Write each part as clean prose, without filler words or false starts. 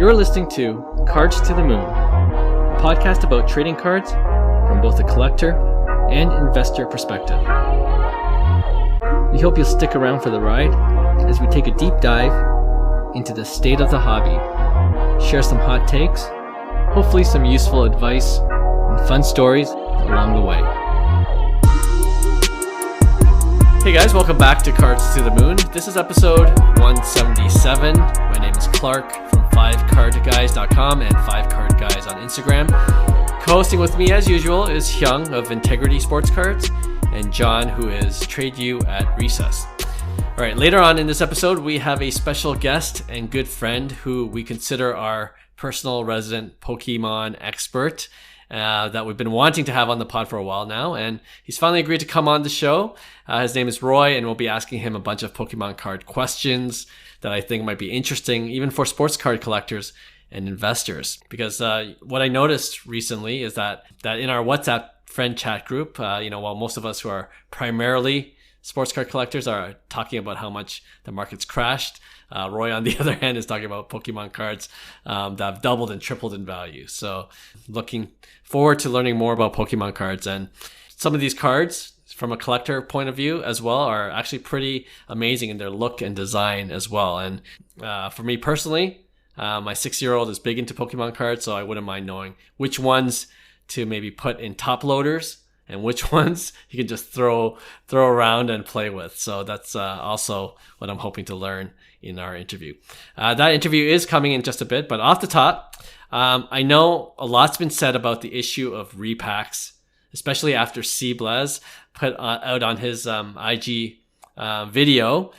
You're listening to Cards to the Moon, a podcast about trading cards from both a collector and investor perspective. We hope you'll stick around for the ride as we take a deep dive into the state of the hobby, share some hot takes, hopefully some useful advice, and fun stories along the way. Hey guys, welcome back to Cards to the Moon. This is episode 177. My name is Clark from 5cardguys.com and 5cardguys on Instagram. Co-hosting with me as usual is Hyung of Integrity Sports Cards and John, who is Trade You at Recess. All right, later on in this episode, we have a special guest and good friend who we consider our personal resident Pokemon expert that we've been wanting to have on the pod for a while now, and he's finally agreed to come on the show. His name is Roy, and we'll be asking him a bunch of Pokemon card questions that I think might be interesting, even for sports card collectors and investors. Because what I noticed recently is that in our WhatsApp friend chat group, while most of us who are primarily sports card collectors are talking about how much the market's crashed, Roy, on the other hand, is talking about Pokemon cards that have doubled and tripled in value. So looking forward to learning more about Pokemon cards. And some of these cards, from a collector point of view as well, are actually pretty amazing in their look and design as well. And for me personally, my 6-year-old is big into Pokemon cards, so I wouldn't mind knowing which ones to maybe put in top loaders and which ones you can just throw around and play with. So that's also what I'm hoping to learn in our interview. That interview is coming in just a bit, but off the top, I know a lot's been said about the issue of repacks, especially after C-Blaz put out on his IG video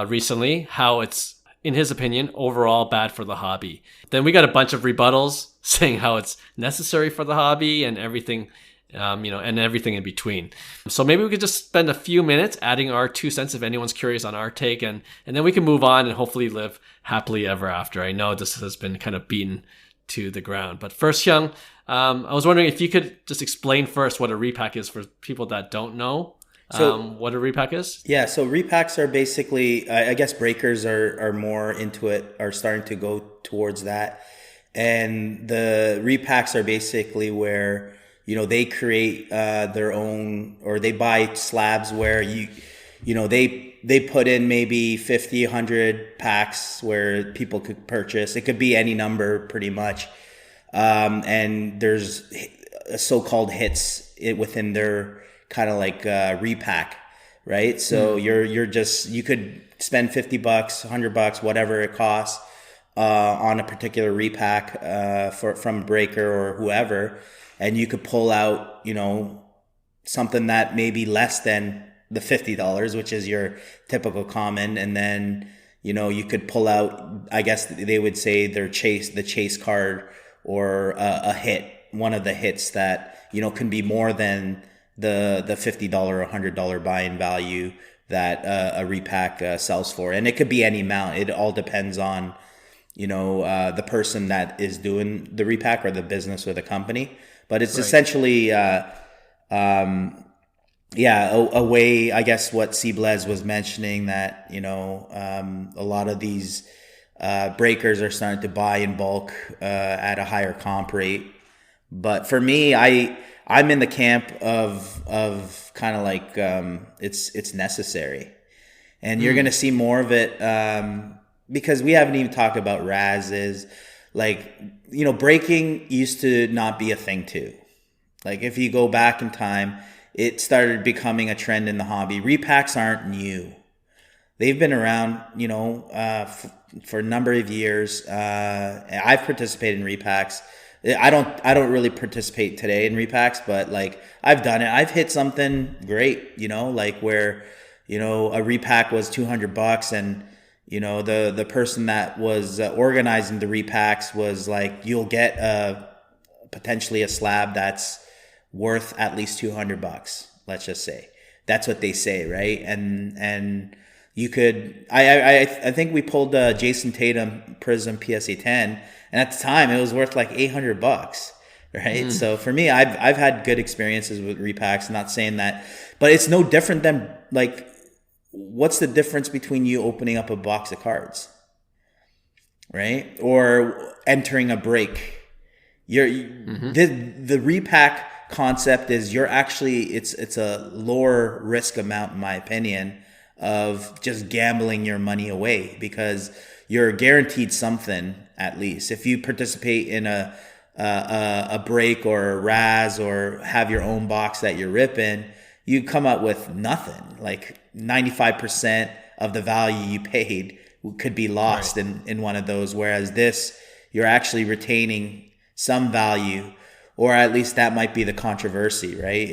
recently how it's, in his opinion, overall bad for the hobby. Then we got a bunch of rebuttals saying how it's necessary for the hobby and everything, and everything in between. So maybe we could just spend a few minutes adding our 2 cents if anyone's curious on our take, and then we can move on and hopefully live happily ever after. I know this has been kind of beaten to the ground. But first, Hyung, I was wondering if you could just explain first what a repack is for people that don't know. What a repack is? Yeah, so repacks are basically, I guess breakers are more into it, are starting to go towards that. And the repacks are basically where they create their own, or they buy slabs where they put in maybe 50, 100 packs where people could purchase. It could be any number pretty much. And there's so-called hits within their kind of like repack, right? So you could spend $50, $100, whatever it costs on a particular repack from Breaker or whoever. And you could pull out, something that may be less than the $50, which is your typical common. And then, you could pull out, I guess they would say the chase card or a hit, one of the hits that, can be more than the $50 or $100 buy-in value that a repack sells for. And it could be any amount. It all depends on, the person that is doing the repack or the business or the company. But it's essentially, a way, I guess, what C-Blaz was mentioning, that, a lot of these breakers are starting to buy in bulk at a higher comp rate. But for me, I'm in the camp of kind of like it's necessary. And you're going to see more of it because we haven't even talked about Razes. Like, breaking used to not be a thing too. Like, if you go back in time, it started becoming a trend in the hobby. Repacks aren't new. They've been around, for a number of years. I've participated in repacks. I don't really participate today in repacks, but like I've done it. I've hit something great, like where, a repack was $200 and, the person that was organizing the repacks was like, you'll get potentially a slab that's worth at least $200. Let's just say that's what they say, right? And you could, I think we pulled Jason Tatum Prism PSA 10, and at the time it was worth like $800, right? So for me, I've had good experiences with repacks. Not saying that, but it's no different than like, what's the difference between you opening up a box of cards? right? Or entering a break. The repack concept is it's a lower risk amount, in my opinion, of just gambling your money away, because you're guaranteed something. At least if you participate in a break or a Raz or have your own box that you're ripping, you come up with nothing. Like 95% of the value you paid could be lost in one of those. Whereas this, you're actually retaining some value, or at least that might be the controversy, right?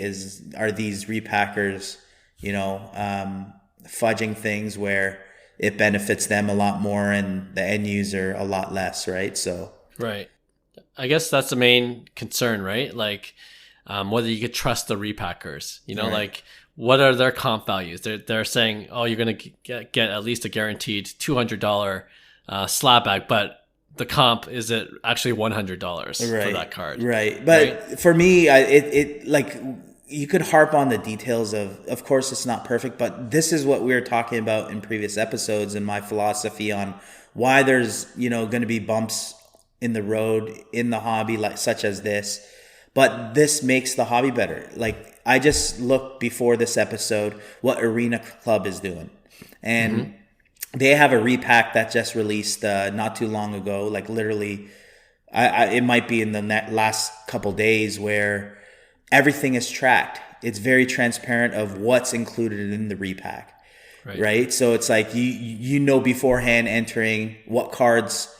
Are these repackers, fudging things where it benefits them a lot more and the end user a lot less, right? So right. I guess that's the main concern, right? Like whether you could trust the repackers, like what are their comp values? They're saying, oh, you're going to get at least a guaranteed $200 slab bag, but the comp is it actually $100 for that card, right? But for me, it like you could harp on the details of course it's not perfect, but this is what we were talking about in previous episodes and my philosophy on why there's going to be bumps in the road in the hobby, like such as this, but this makes the hobby better. Like I just looked before this episode what Arena Club is doing, and they have a repack that just released not too long ago, like literally it might be in the last couple days, where everything is tracked. It's very transparent of what's included in the repack, right? So it's like you beforehand entering what cards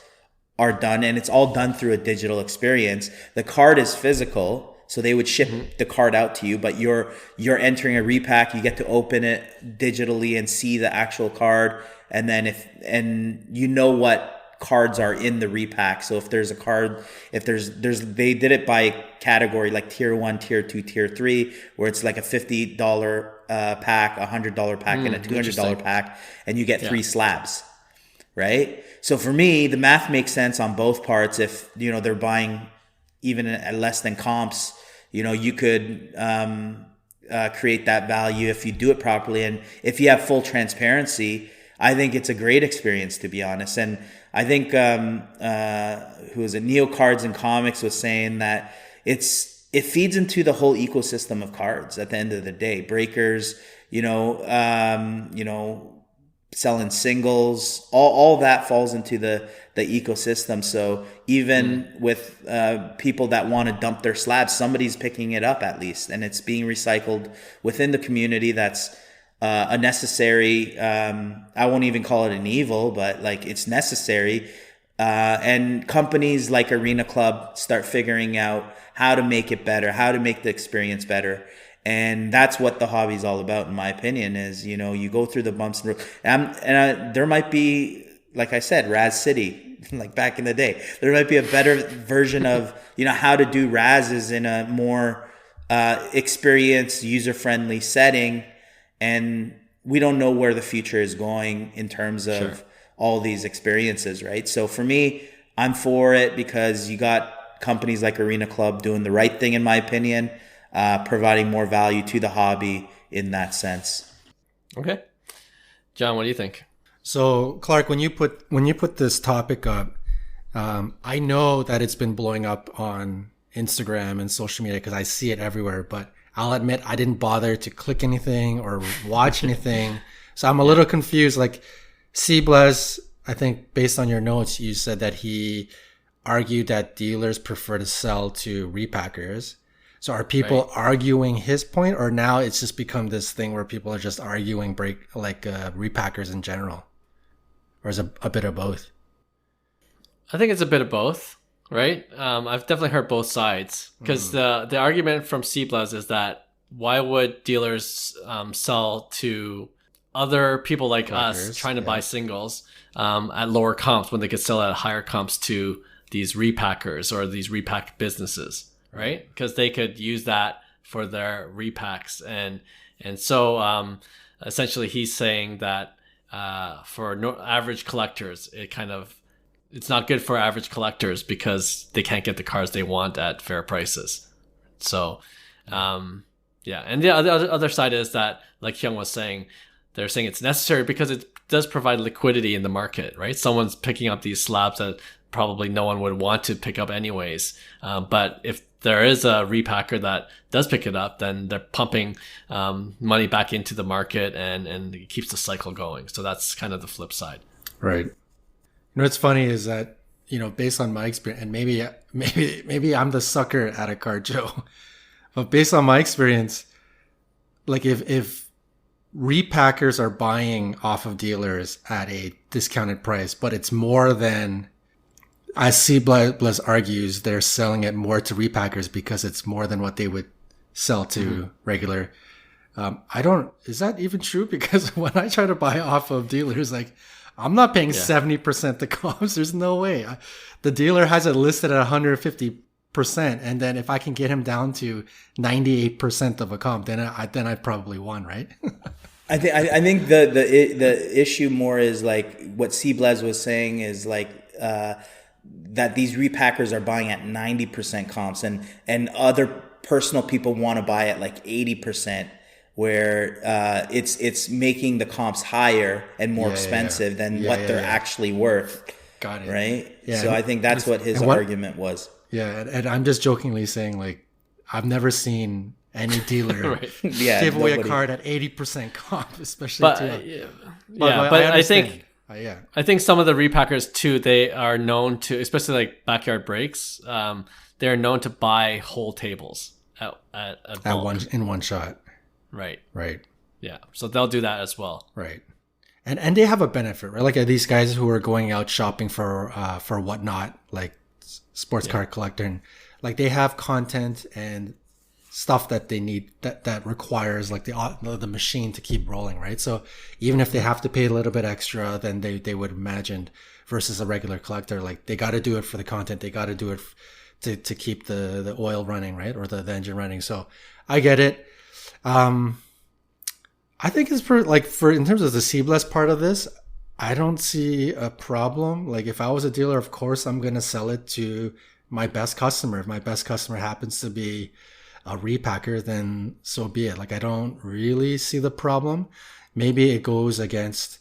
are done, and it's all done through a digital experience. The card is physical, so they would ship the card out to you, but you're entering a repack. You get to open it digitally and see the actual card, and then what cards are in the repack. So if there's a card, they did it by category, like tier 1, tier 2, tier 3, where it's like a $50 pack, a $100 pack, and a $200 pack, and you get 3 slabs, right? So for me, the math makes sense on both parts. If they're buying even at less than comps, you could create that value if you do it properly, and if you have full transparency. I think it's a great experience, to be honest. And I think who was it? Neo Cards and Comics was saying that it feeds into the whole ecosystem of cards. At the end of the day, breakers, selling singles, all that falls into the ecosystem. So even with people that want to dump their slabs, somebody's picking it up at least, and it's being recycled within the community. That's a necessary, I won't even call it an evil, but like it's necessary. And companies like Arena Club start figuring out how to make it better, how to make the experience better. And that's what the hobby is all about, in my opinion, is, you go through the bumps and there might be, like I said, Raz City, like back in the day, there might be a better version of, how to do Razes in a more experienced, user-friendly setting. And we don't know where the future is going in terms of all these experiences, right? So for me, I'm for it because you got companies like Arena Club doing the right thing, in my opinion, providing more value to the hobby in that sense. Okay. John, what do you think? So Clark, when you put this topic up, I know that it's been blowing up on Instagram and social media because I see it everywhere, but I'll admit I didn't bother to click anything or watch anything. So I'm a little confused. Like C-Bless, I think based on your notes, you said that he argued that dealers prefer to sell to repackers. So are people arguing his point, or now it's just become this thing where people are just arguing repackers in general? Or is it a bit of both? I think it's a bit of both. Right? I've definitely heard both sides, because the argument from C-Blaz is that why would dealers sell to other people like us trying to buy singles at lower comps when they could sell at higher comps to these repackers or these repack businesses, right? Because they could use that for their repacks. And so essentially he's saying that for average collectors, it's not good for average collectors because they can't get the cars they want at fair prices. So, And the other side is that, like Hyung was saying, they're saying it's necessary because it does provide liquidity in the market, right? Someone's picking up these slabs that probably no one would want to pick up anyways. But if there is a repacker that does pick it up, then they're pumping money back into the market, and it keeps the cycle going. So that's kind of the flip side. Right. You know, what's funny is that, you know, based on my experience, and maybe I'm the sucker at a card, Joe, but based on my experience, like if repackers are buying off of dealers at a discounted price, but it's more than, as Blez argues, they're selling it more to repackers because it's more than what they would sell to regular. Is that even true? Because when I try to buy off of dealers, like, I'm not paying 70% the comps. There's no way. The dealer has it listed at 150%. And then if I can get him down to 98% of a comp, then I probably won, right? I think the issue more is like what C. Blez was saying is like that these repackers are buying at 90% comps, and other personal people want to buy at like 80%, where it's making the comps higher and more expensive than what they're actually worth. Got it. Right? Yeah. So I think that's what his argument was. Yeah, and I'm just jokingly saying, like, I've never seen any dealer give away a card at 80% comp, especially. But I think some of the repackers too, they are known to, especially like backyard breaks, they're known to buy whole tables at one shot. Right. Yeah. So they'll do that as well. Right. And they have a benefit, right? Like these guys who are going out shopping for whatnot, like sports card collector, and like they have content and stuff that they need that requires like the machine to keep rolling, right? So even if they have to pay a little bit extra than they would imagine versus a regular collector, like they got to do it for the content, they got to do it to keep the oil running, right? Or the engine running. So I get it. I think it's for in terms of the seamless part of this, I don't see a problem. Like if I was a dealer, of course I'm going to sell it to my best customer. If my best customer happens to be a repacker, then so be it. Like I don't really see the problem. Maybe it goes against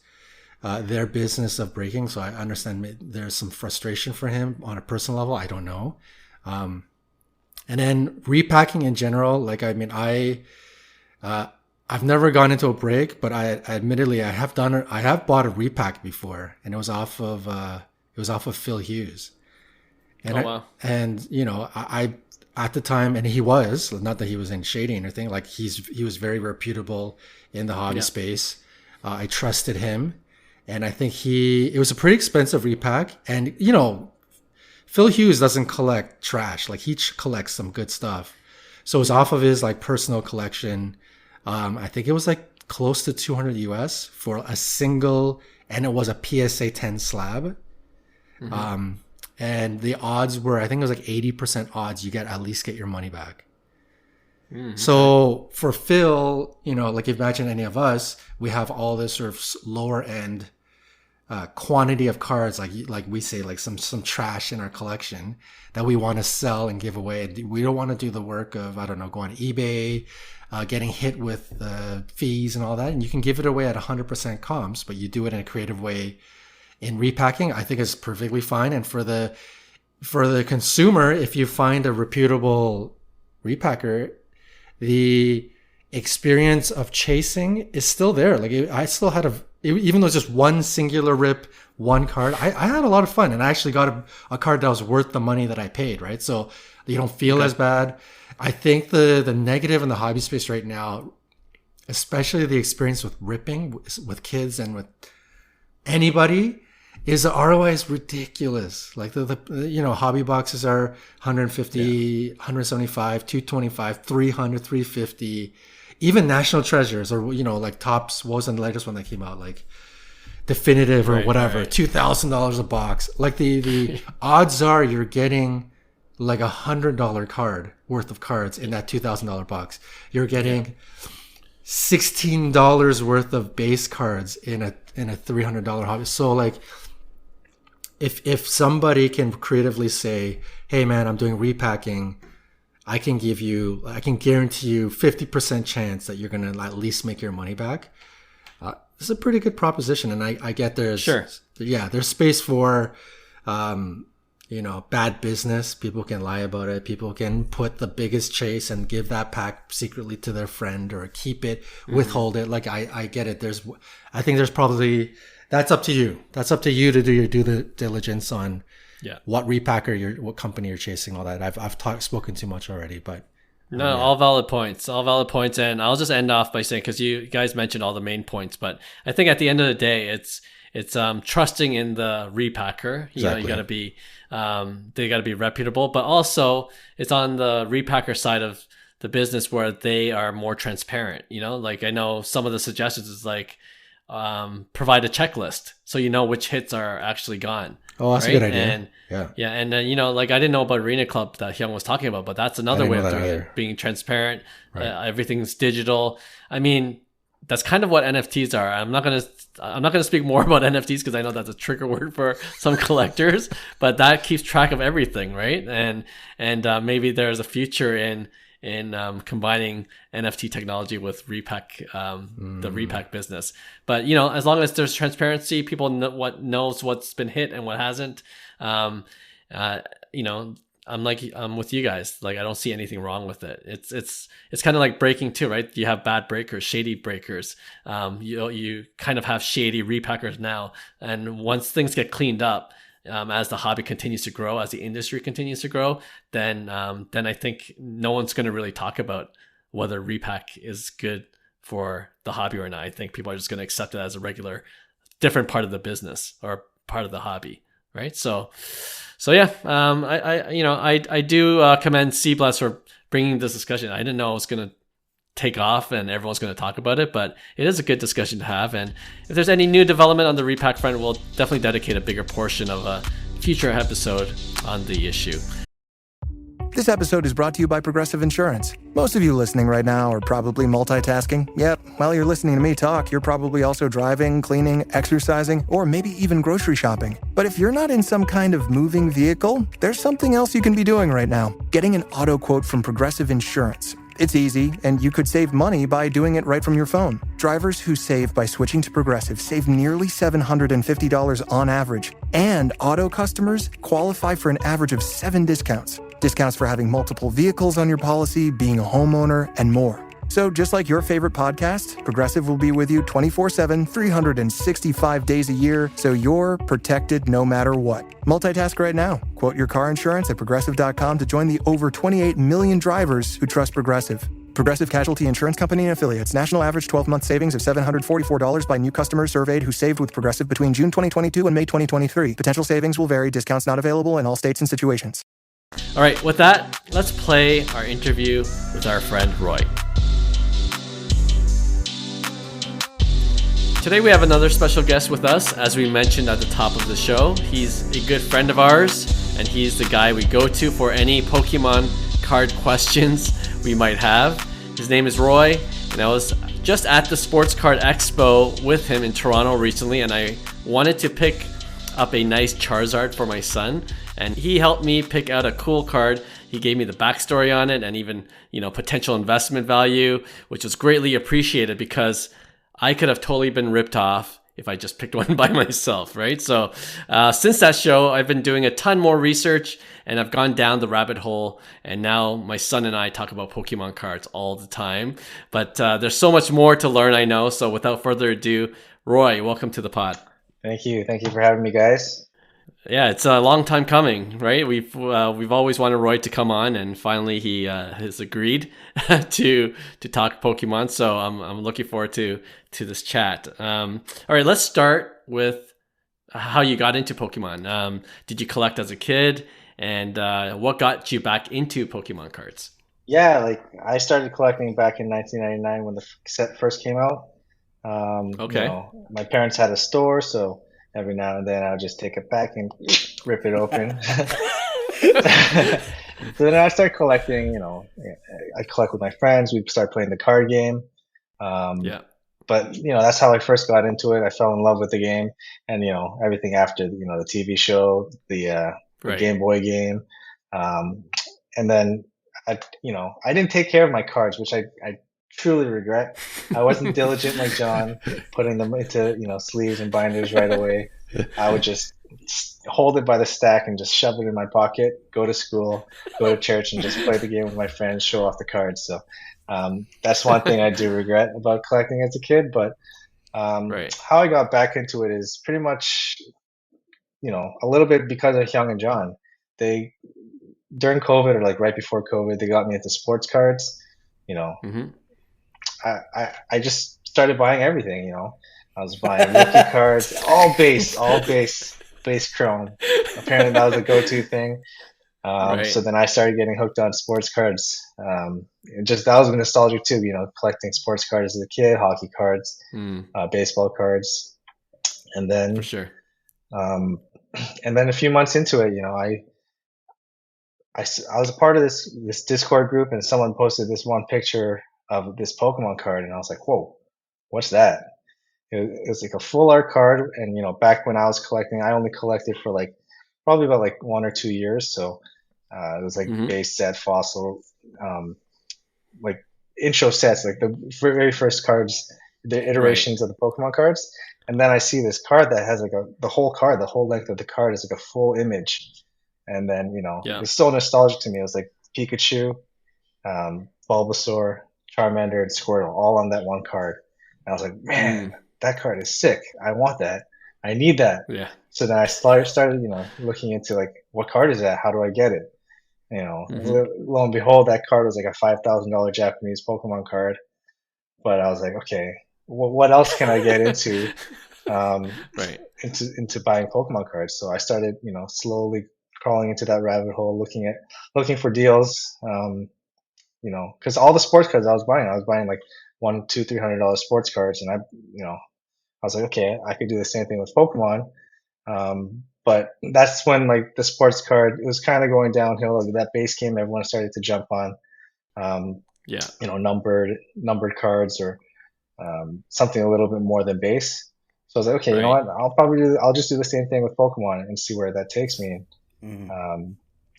their business of breaking. So I understand there's some frustration for him on a personal level. I don't know. And then repacking in general, like, I mean, I've never gone into a break, but I admittedly I have bought a repack before, and it was off of Phil Hughes. And wow. And you know, I at the time, and he was, not that he was in shading or anything, like he was very reputable in the hobby space. I trusted him, and I think it was a pretty expensive repack. And you know, Phil Hughes doesn't collect trash, like he collects some good stuff. So it was off of his like personal collection. I think it was like close to $200 US for a single, and it was a PSA 10 slab. Mm-hmm. And the odds were, I think it was like 80% odds you at least get your money back. Mm-hmm. So for Phil, you know, like imagine any of us, we have all this sort of lower end quantity of cards, like we say, like some trash in our collection that we want to sell and give away. We don't want to do the work of, I don't know, go on eBay, getting hit with fees and all that. And you can give it away at 100% comps, but you do it in a creative way. In repacking, I think is perfectly fine. And for the consumer, if you find a reputable repacker, the experience of chasing is still there. Like I still had even though it's just one singular rip, one card, I had a lot of fun, and I actually got a card that was worth the money that I paid, right? So you don't feel as bad. I think the negative in the hobby space right now, especially the experience with ripping with kids and with anybody, is the ROI is ridiculous. Like the you know, hobby boxes are 150, 175, 225, 300, 350. Even National Treasures, or you know, like Tops, what was the latest one that came out, like Definitive or whatever, $2,000 a box. Like the odds are you're getting like $100 card worth of cards in that $2,000 box. You're getting $16 worth of base cards in a $300 hobby. So like, if somebody can creatively say, "Hey man, I'm doing repacking. I can guarantee you 50% chance that you're going to at least make your money back." It's a pretty good proposition, and I get there's Sure. there's space for bad business. People can lie about it. People can put the biggest chase and give that pack secretly to their friend or keep it, withhold it. Like I get it. I think there's probably, that's up to you. That's up to you to do your due diligence on what repacker, what company you're chasing, all that. I've spoken too much already, but. No, all valid points. And I'll just end off by saying, because you guys mentioned all the main points, but I think at the end of the day, it's trusting in the repacker. Exactly. You got to be they got to be reputable, but also it's on the repacker side of the business where they are more transparent. Like I know some of the suggestions is like provide a checklist so you know which hits are actually gone. Oh, that's right? a good idea. And like I didn't know about Arena Club that Hyung was talking about, but that's another way of doing it, being transparent. Right. Everything's digital. I mean, that's kind of what NFTs are. I'm not gonna speak more about NFTs because I know that's a trigger word for some collectors, but that keeps track of everything, right? And maybe there's a future in combining NFT technology with the repack business. But as long as there's transparency, people know knows what's been hit and what hasn't. I'm with you guys. Like I don't see anything wrong with it. It's kind of like breaking too, right? You have bad breakers, shady breakers. You kind of have shady repackers now, and once things get cleaned up, as the hobby continues to grow, as the industry continues to grow, then I think no one's going to really talk about whether repack is good for the hobby or not. I think people are just going to accept it as a regular, different part of the business or part of the hobby, right? So yeah, I do commend CBLES for bringing this discussion. I didn't know it was going to take off and everyone's going to talk about it, but it is a good discussion to have. And if there's any new development on the repack front, we'll definitely dedicate a bigger portion of a future episode on the issue. This episode is brought to you by Progressive Insurance. Most of you listening right now are probably multitasking. Yep, while you're listening to me talk, you're probably also driving, cleaning, exercising, or maybe even grocery shopping. But if you're not in some kind of moving vehicle, there's something else you can be doing right now. Getting an auto quote from Progressive Insurance. It's easy, and you could save money by doing it right from your phone. Drivers who save by switching to Progressive save nearly $750 on average. And auto customers qualify for an average of 7 discounts. Discounts for having multiple vehicles on your policy, being a homeowner, and more. So just like your favorite podcast, Progressive will be with you 24/7, 365 days a year, so you're protected no matter what. Multitask right now. Quote your car insurance at Progressive.com to join the over 28 million drivers who trust Progressive. Progressive Casualty Insurance Company and Affiliates. National average 12-month savings of $744 by new customers surveyed who saved with Progressive between June 2022 and May 2023. Potential savings will vary. Discounts not available in all states and situations. All right, with that, let's play our interview with our friend Roy. Today we have another special guest with us. As we mentioned at the top of the show, he's a good friend of ours, and he's the guy we go to for any Pokemon card questions we might have. His name is Roy, and I was just at the Sports Card Expo with him in Toronto recently, and I wanted to pick up a nice Charizard for my son, and he helped me pick out a cool card. He gave me the backstory on it and even, potential investment value, which was greatly appreciated because I could have totally been ripped off if I just picked one by myself, right? So since that show, I've been doing a ton more research and I've gone down the rabbit hole. And now my son and I talk about Pokemon cards all the time. But there's so much more to learn, I know. So without further adu, Roy, welcome to the pod. Thank you. Thank you for having me, guys. Yeah, it's a long time coming, right? We've always wanted Roy to come on, and finally he has agreed to talk Pokemon. So I'm looking forward to this chat. All right, let's start with how you got into Pokemon. Did you collect as a kid, and what got you back into Pokemon cards? Yeah, I started collecting back in 1999 when the set first came out. Okay. My parents had a store, so every now and then I'll just take it back and rip it open. So then I start collecting, I collect with my friends. We start playing the card game. But, that's how I first got into it. I fell in love with the game and, everything after, the TV show, the Game Boy game. And then, I didn't take care of my cards, which I truly regret. I wasn't diligent like John, putting them into sleeves and binders right away. I would just hold it by the stack and just shove it in my pocket, go to school, go to church, and just play the game with my friends, show off the cards. So that's one thing I do regret about collecting as a kid. But how I got back into it is pretty much, a little bit because of Hyung and John. They, during COVID or like right before COVID, they got me into sports cards. I just started buying everything. I was buying rookie cards, all base chrome. Apparently that was a go-to thing. So then I started getting hooked on sports cards. That was nostalgic too, collecting sports cards as a kid, hockey cards, baseball cards. And then, for sure. And then a few months into it, I was a part of this Discord group, and someone posted this one picture of this Pokemon card, and I was like, whoa, what's that? It was like a full art card, and back when I was collecting, I only collected for probably about 1 or 2 years. So it was base set, fossil, intro sets, like the very first cards, the iterations of the Pokemon cards. And then I see this card that has the whole card, the whole length of the card is like a full image. And then, it's so nostalgic to me. It was like Pikachu, Bulbasaur, Charmander, and Squirtle all on that one card. And I was like, man, that card is sick. I want that. I need that. Yeah. So then I started, looking into what card is that? How do I get it? Lo and behold, that card was like a $5,000 Japanese Pokemon card. But I was like, okay, what else can I get into? Into buying Pokemon cards. So I started, slowly crawling into that rabbit hole, looking for deals. Because all the sports cards I was buying like $100, $200, $300 sports cards, and I was like, okay, I could do the same thing with Pokemon. But that's when the sports card, it was kind of going downhill. That base game, everyone started to jump on. Numbered cards or something a little bit more than base. So I was like, okay, you know what? I'll just do the same thing with Pokemon and see where that takes me.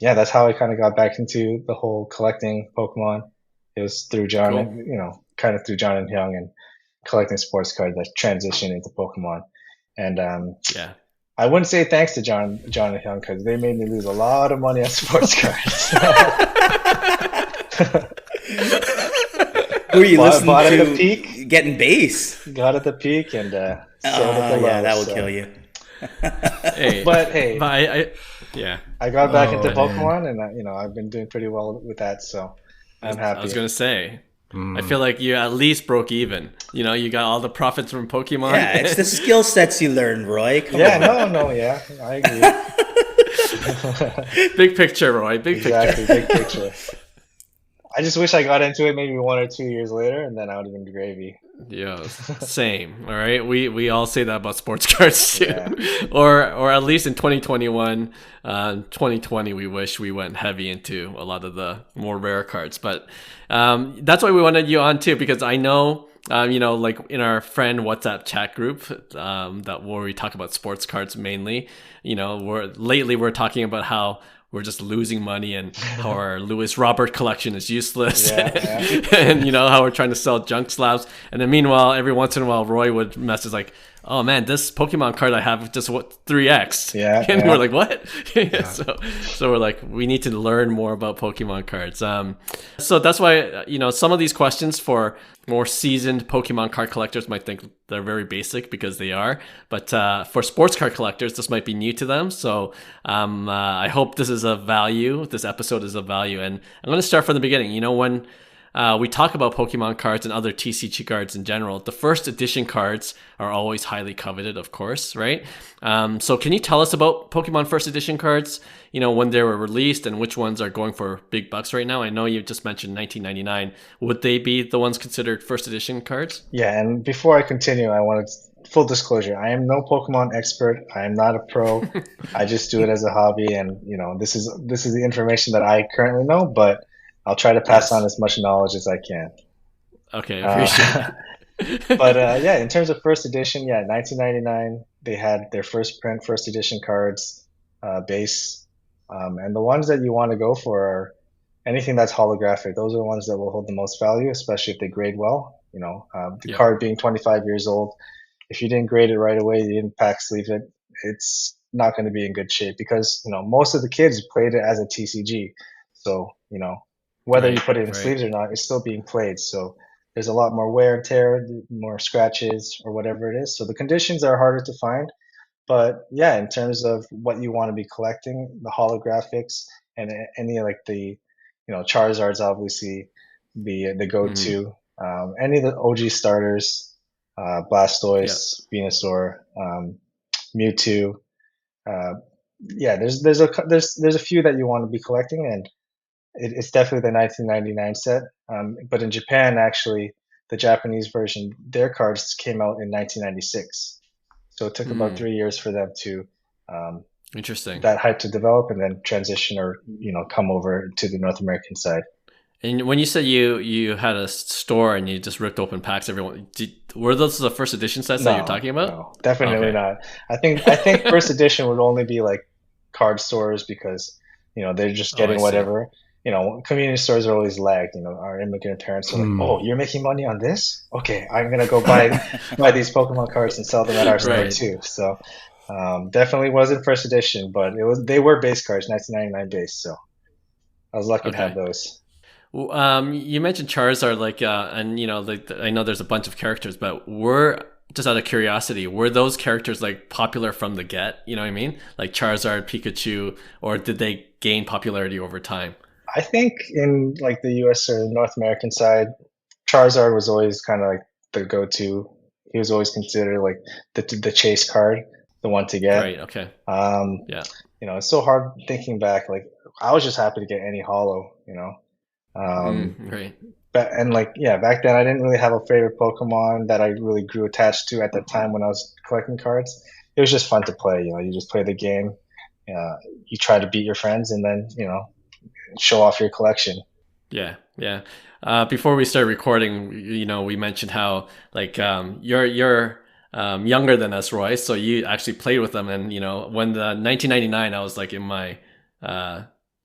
That's how I kind of got back into the whole collecting Pokemon. It was through John, kind of through John and Hyung and collecting sports cards that transitioned into Pokemon. And I wouldn't say thanks to John and Hyung, because they made me lose a lot of money on sports cards. Who are you listening bought to? At the peak, getting base. Got at the peak and sold at the low. Yeah, that will kill you. I got back into Pokemon, and I've been doing pretty well with that, so I'm happy. I was gonna say, I feel like you at least broke even. You got all the profits from Pokemon. Yeah, it's the skill sets you learned, Roy. Come on. I agree. Big picture, Roy. Big picture. I just wish I got into it maybe 1 or 2 years later, and then I would have been gravy. Yeah, same. All right, we all say that about sports cards too, or at least in 2021, 2020, we wish we went heavy into a lot of the more rare cards. But that's why we wanted you on too, because I know, like in our friend WhatsApp chat group, that where we talk about sports cards mainly. We're talking about how we're just losing money and how our Lewis Robert collection is useless. And how we're trying to sell junk slabs. And then meanwhile, every once in a while, Roy would message like, oh man, this Pokemon card I have just 3x. And we're like, what? So we're like, we need to learn more about Pokemon cards. So that's why, some of these questions for more seasoned Pokemon card collectors might think they're very basic, because they are. But for sports card collectors, this might be new to them. So I hope this is of value. This episode is of value. And I'm going to start from the beginning. When we talk about Pokemon cards and other TCG cards in general, the first edition cards are always highly coveted, of course, right? So can you tell us about Pokemon first edition cards, when they were released and which ones are going for big bucks right now? I know you just mentioned 1999. Would they be the ones considered first edition cards? Yeah, and before I continue, I wanted full disclosure. I am no Pokemon expert. I am not a pro. I just do it as a hobby, and this is the information that I currently know, but I'll try to pass on as much knowledge as I can. Okay, I appreciate it. But in terms of first edition, 1999, they had their first print, first edition cards, base. And the ones that you want to go for are anything that's holographic, those are the ones that will hold the most value, especially if they grade well. The Yeah. card being 25 years old, if you didn't grade it right away, you didn't pack sleeve it, it's not going to be in good shape because most of the kids played it as a TCG. So whether you Right. put it in Right. sleeves or not, it's still being played. So there's a lot more wear and tear, more scratches or whatever it is. So the conditions are harder to find. But yeah, in terms of what you want to be collecting, the holographics and any like the Charizard's obviously the Mm-hmm. go-to. Any of the OG starters, Yeah. Blastoise, Venusaur, Mewtwo. Uh, yeah, there's a few that you want to be collecting, and it's definitely the 1999 set. But in Japan, actually, the Japanese version, their cards came out in 1996. So it took about Mm. 3 years for them to um, Interesting. that hype to develop and then transition or come over to the North American side. And when you said you had a store and you just ripped open packs, were those the first edition sets that you're No, talking about? no, definitely Okay. not. I think first edition would only be like card stores because they're just Oh, I getting see. whatever. Community stores are always lagged. Our immigrant parents are like, "Oh, you're making money on this? Okay, I'm gonna go buy these Pokemon cards and sell them at our store Right. too." So definitely wasn't first edition, but they were base cards, 1999 base. So I was lucky to have Okay. those. You mentioned Charizard, and like I know there's a bunch of characters, but just out of curiosity, were those characters like popular from the get? You know what I mean? Like Charizard, Pikachu, or did they gain popularity over time? I think in like the U.S. or North American side, Charizard was always kind of like the go-to. He was always considered like the chase card, the one to get. Right. Okay. Um, Yeah. it's so hard thinking back. Like I was just happy to get any holo. Right. But and like yeah, back then I didn't really have a favorite Pokemon that I really grew attached to at that time when I was collecting cards. It was just fun to play. You just play the game. You try to beat your friends, and then show off your collection. Yeah. Yeah. Before we start recording, we mentioned how like you're younger than us, Roy. So you actually played with them, and when the 1999, I was like in my uh,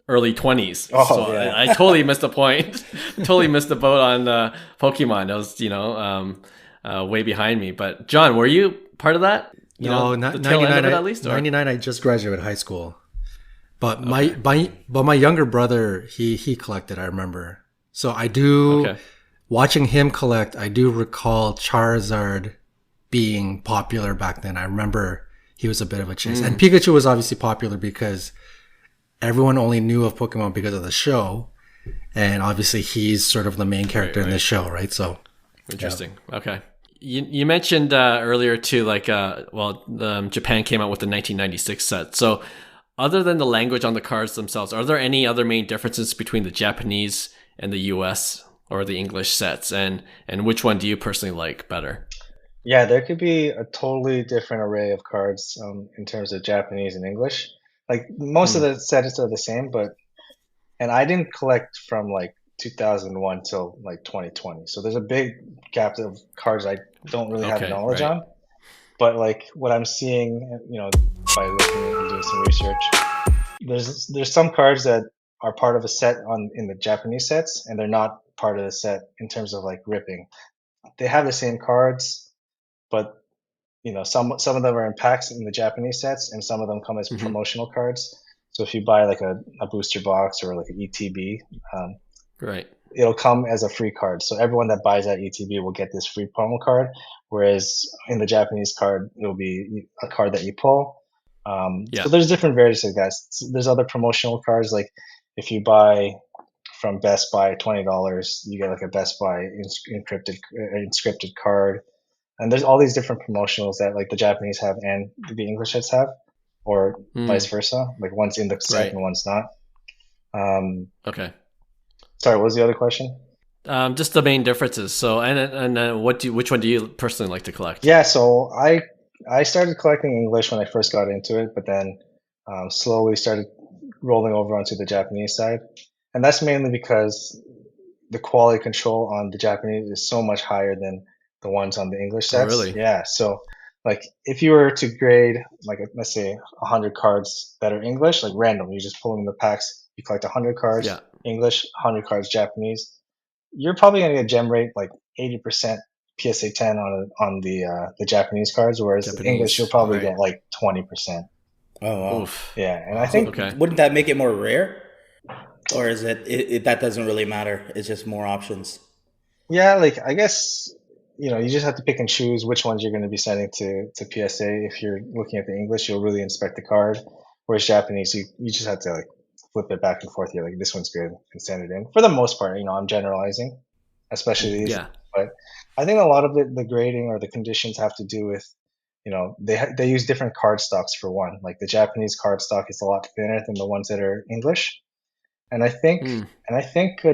early 20s. So Oh yeah. I totally missed the point. Totally missed the boat on Pokemon. That was way behind me. But John, were you part of that? No, The tail end of it at least, or 99, I just graduated high school. But okay, my younger brother, he collected, I remember. So I do, okay, watching him collect, I do recall Charizard being popular back then. I remember he was a bit of a chase. And Pikachu was obviously popular because everyone only knew of Pokemon because of the show. And obviously he's sort of the main character in the right. show, right? So Interesting. Okay. You mentioned earlier too, like, Japan came out with the 1996 set. So, other than the language on the cards themselves, are there any other main differences between the Japanese and the U.S. or the English sets, and which one do you personally like better? Yeah, there could be a totally different array of cards in terms of Japanese and English. Like most of Hmm. the sets are the same, and I didn't collect from like 2001 till like 2020. So there's a big gap of cards I don't really have Okay. knowledge Right. on. But like what I'm seeing, by looking and doing some research, there's some cards that are part of a set in the Japanese sets, and they're not part of the set in terms of like ripping. They have the same cards, but some of them are in packs in the Japanese sets, and some of them come as Hmm. promotional cards. So if you buy like a booster box or like an ETB, um, Right. it'll come as a free card. So everyone that buys that ETB will get this free promo card. Whereas in the Japanese card, it'll be a card that you pull. So Yeah. there's different varieties like that. There's other promotional cards like if you buy from Best Buy $20, you get like a Best Buy inscripted card. And there's all these different promotionals that like the Japanese have and the English sets have, or vice Hmm. versa. Like one's in the set Right. and one's not. Um, Okay. sorry, what was the other question? Just the main differences. So, and which one do you personally like to collect? Yeah, so I started collecting English when I first got into it, but then slowly started rolling over onto the Japanese side, and that's mainly because the quality control on the Japanese is so much higher than the ones on the English Oh, sets. really? Yeah, so like if you were to grade like let's say 100 cards that are English, like random, you're just pulling the packs you collect 100 cards Yeah. English, 100 cards Japanese, you're probably going to get gem rate like 80% PSA 10 on the Japanese cards, whereas the English you'll probably get like 20%. Oh wow. Oof. Yeah, and I think wouldn't that make it more rare, or is it that doesn't really matter? It's just more options. Yeah, like I guess you just have to pick and choose which ones you're going to be sending to PSA. If you're looking at the English, you'll really inspect the card, whereas Japanese, you just have to like flip it back and forth. You're like, this one's good, and send it in. For the most part, I'm generalizing, especially these. Yeah. But I think a lot of the grading or the conditions have to do with, they use different card stocks for one. Like the Japanese card stock is a lot thinner than the ones that are English. And I think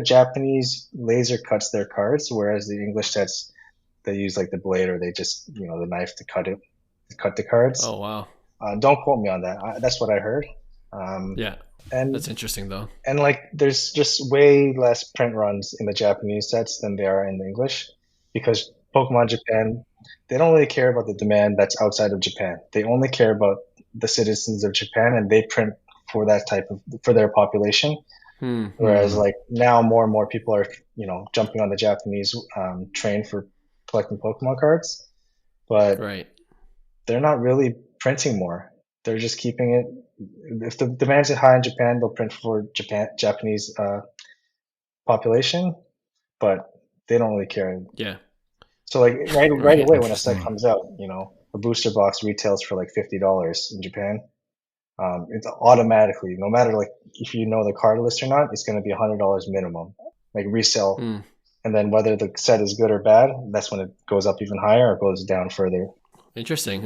Japanese laser cuts their cards, whereas the English sets, they use like the blade or they just the knife to cut the cards. Oh wow! Don't quote me on that. That's what I heard. Yeah, and that's interesting though. And like, there's just way less print runs in the Japanese sets than there are in the English, because Pokemon Japan, they don't really care about the demand that's outside of Japan. They only care about the citizens of Japan, and they print for that for their population. Whereas like now more and more people are jumping on the Japanese train for collecting Pokemon cards, but they're not really printing more. They're just keeping it. If the demand's high in Japan, they'll print for Japanese population, but they don't really care. Yeah. So like right away when a set comes out, a booster box retails for like $50 in Japan. It's automatically, no matter like if you know the card list or not, it's going to be $100 minimum, like resale. And then whether the set is good or bad, that's when it goes up even higher or goes down further. Interesting.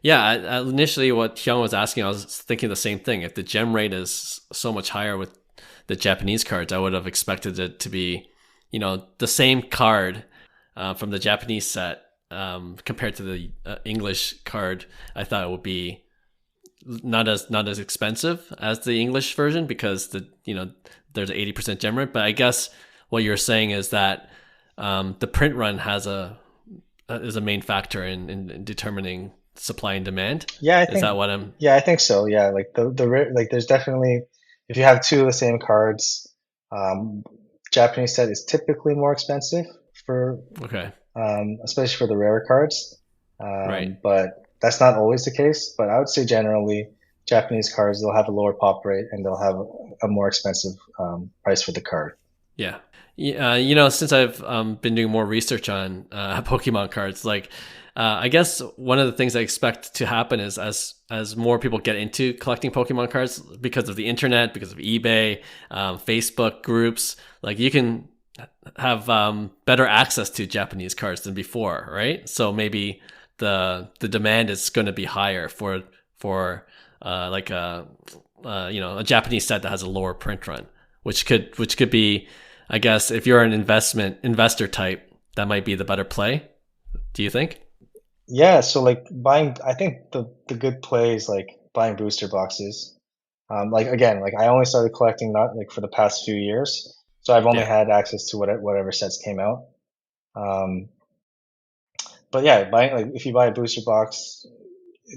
Yeah, initially what Hyung was asking, I was thinking the same thing. If the gem rate is so much higher with the Japanese cards, I would have expected it to be, the same card from the Japanese set compared to the English card. I thought it would be not as expensive as the English version because there's an 80% gem rate. But I guess what you're saying is that the print run is a main factor in determining supply and demand. Yeah, I think, is that what I'm? Yeah, I think so. Yeah, like like there's definitely, if you have two of the same cards, Japanese set is typically more expensive for especially for the rarer cards. But that's not always the case. But I would say generally Japanese cards, they'll have a lower pop rate and they'll have a more expensive price for the card. Yeah. Since I've been doing more research on Pokemon cards, like I guess one of the things I expect to happen is as more people get into collecting Pokemon cards because of the internet, because of eBay, Facebook groups, like you can have better access to Japanese cards than before, right? So maybe the demand is going to be higher for like a Japanese set that has a lower print run, which could be, I guess, if you're an investor type, that might be the better play. Do you think? Yeah, so like I think the good play is like buying booster boxes. Like again, like I only started collecting not like for the past few years, so I've only had access to whatever sets came out. But yeah, if you buy a booster box,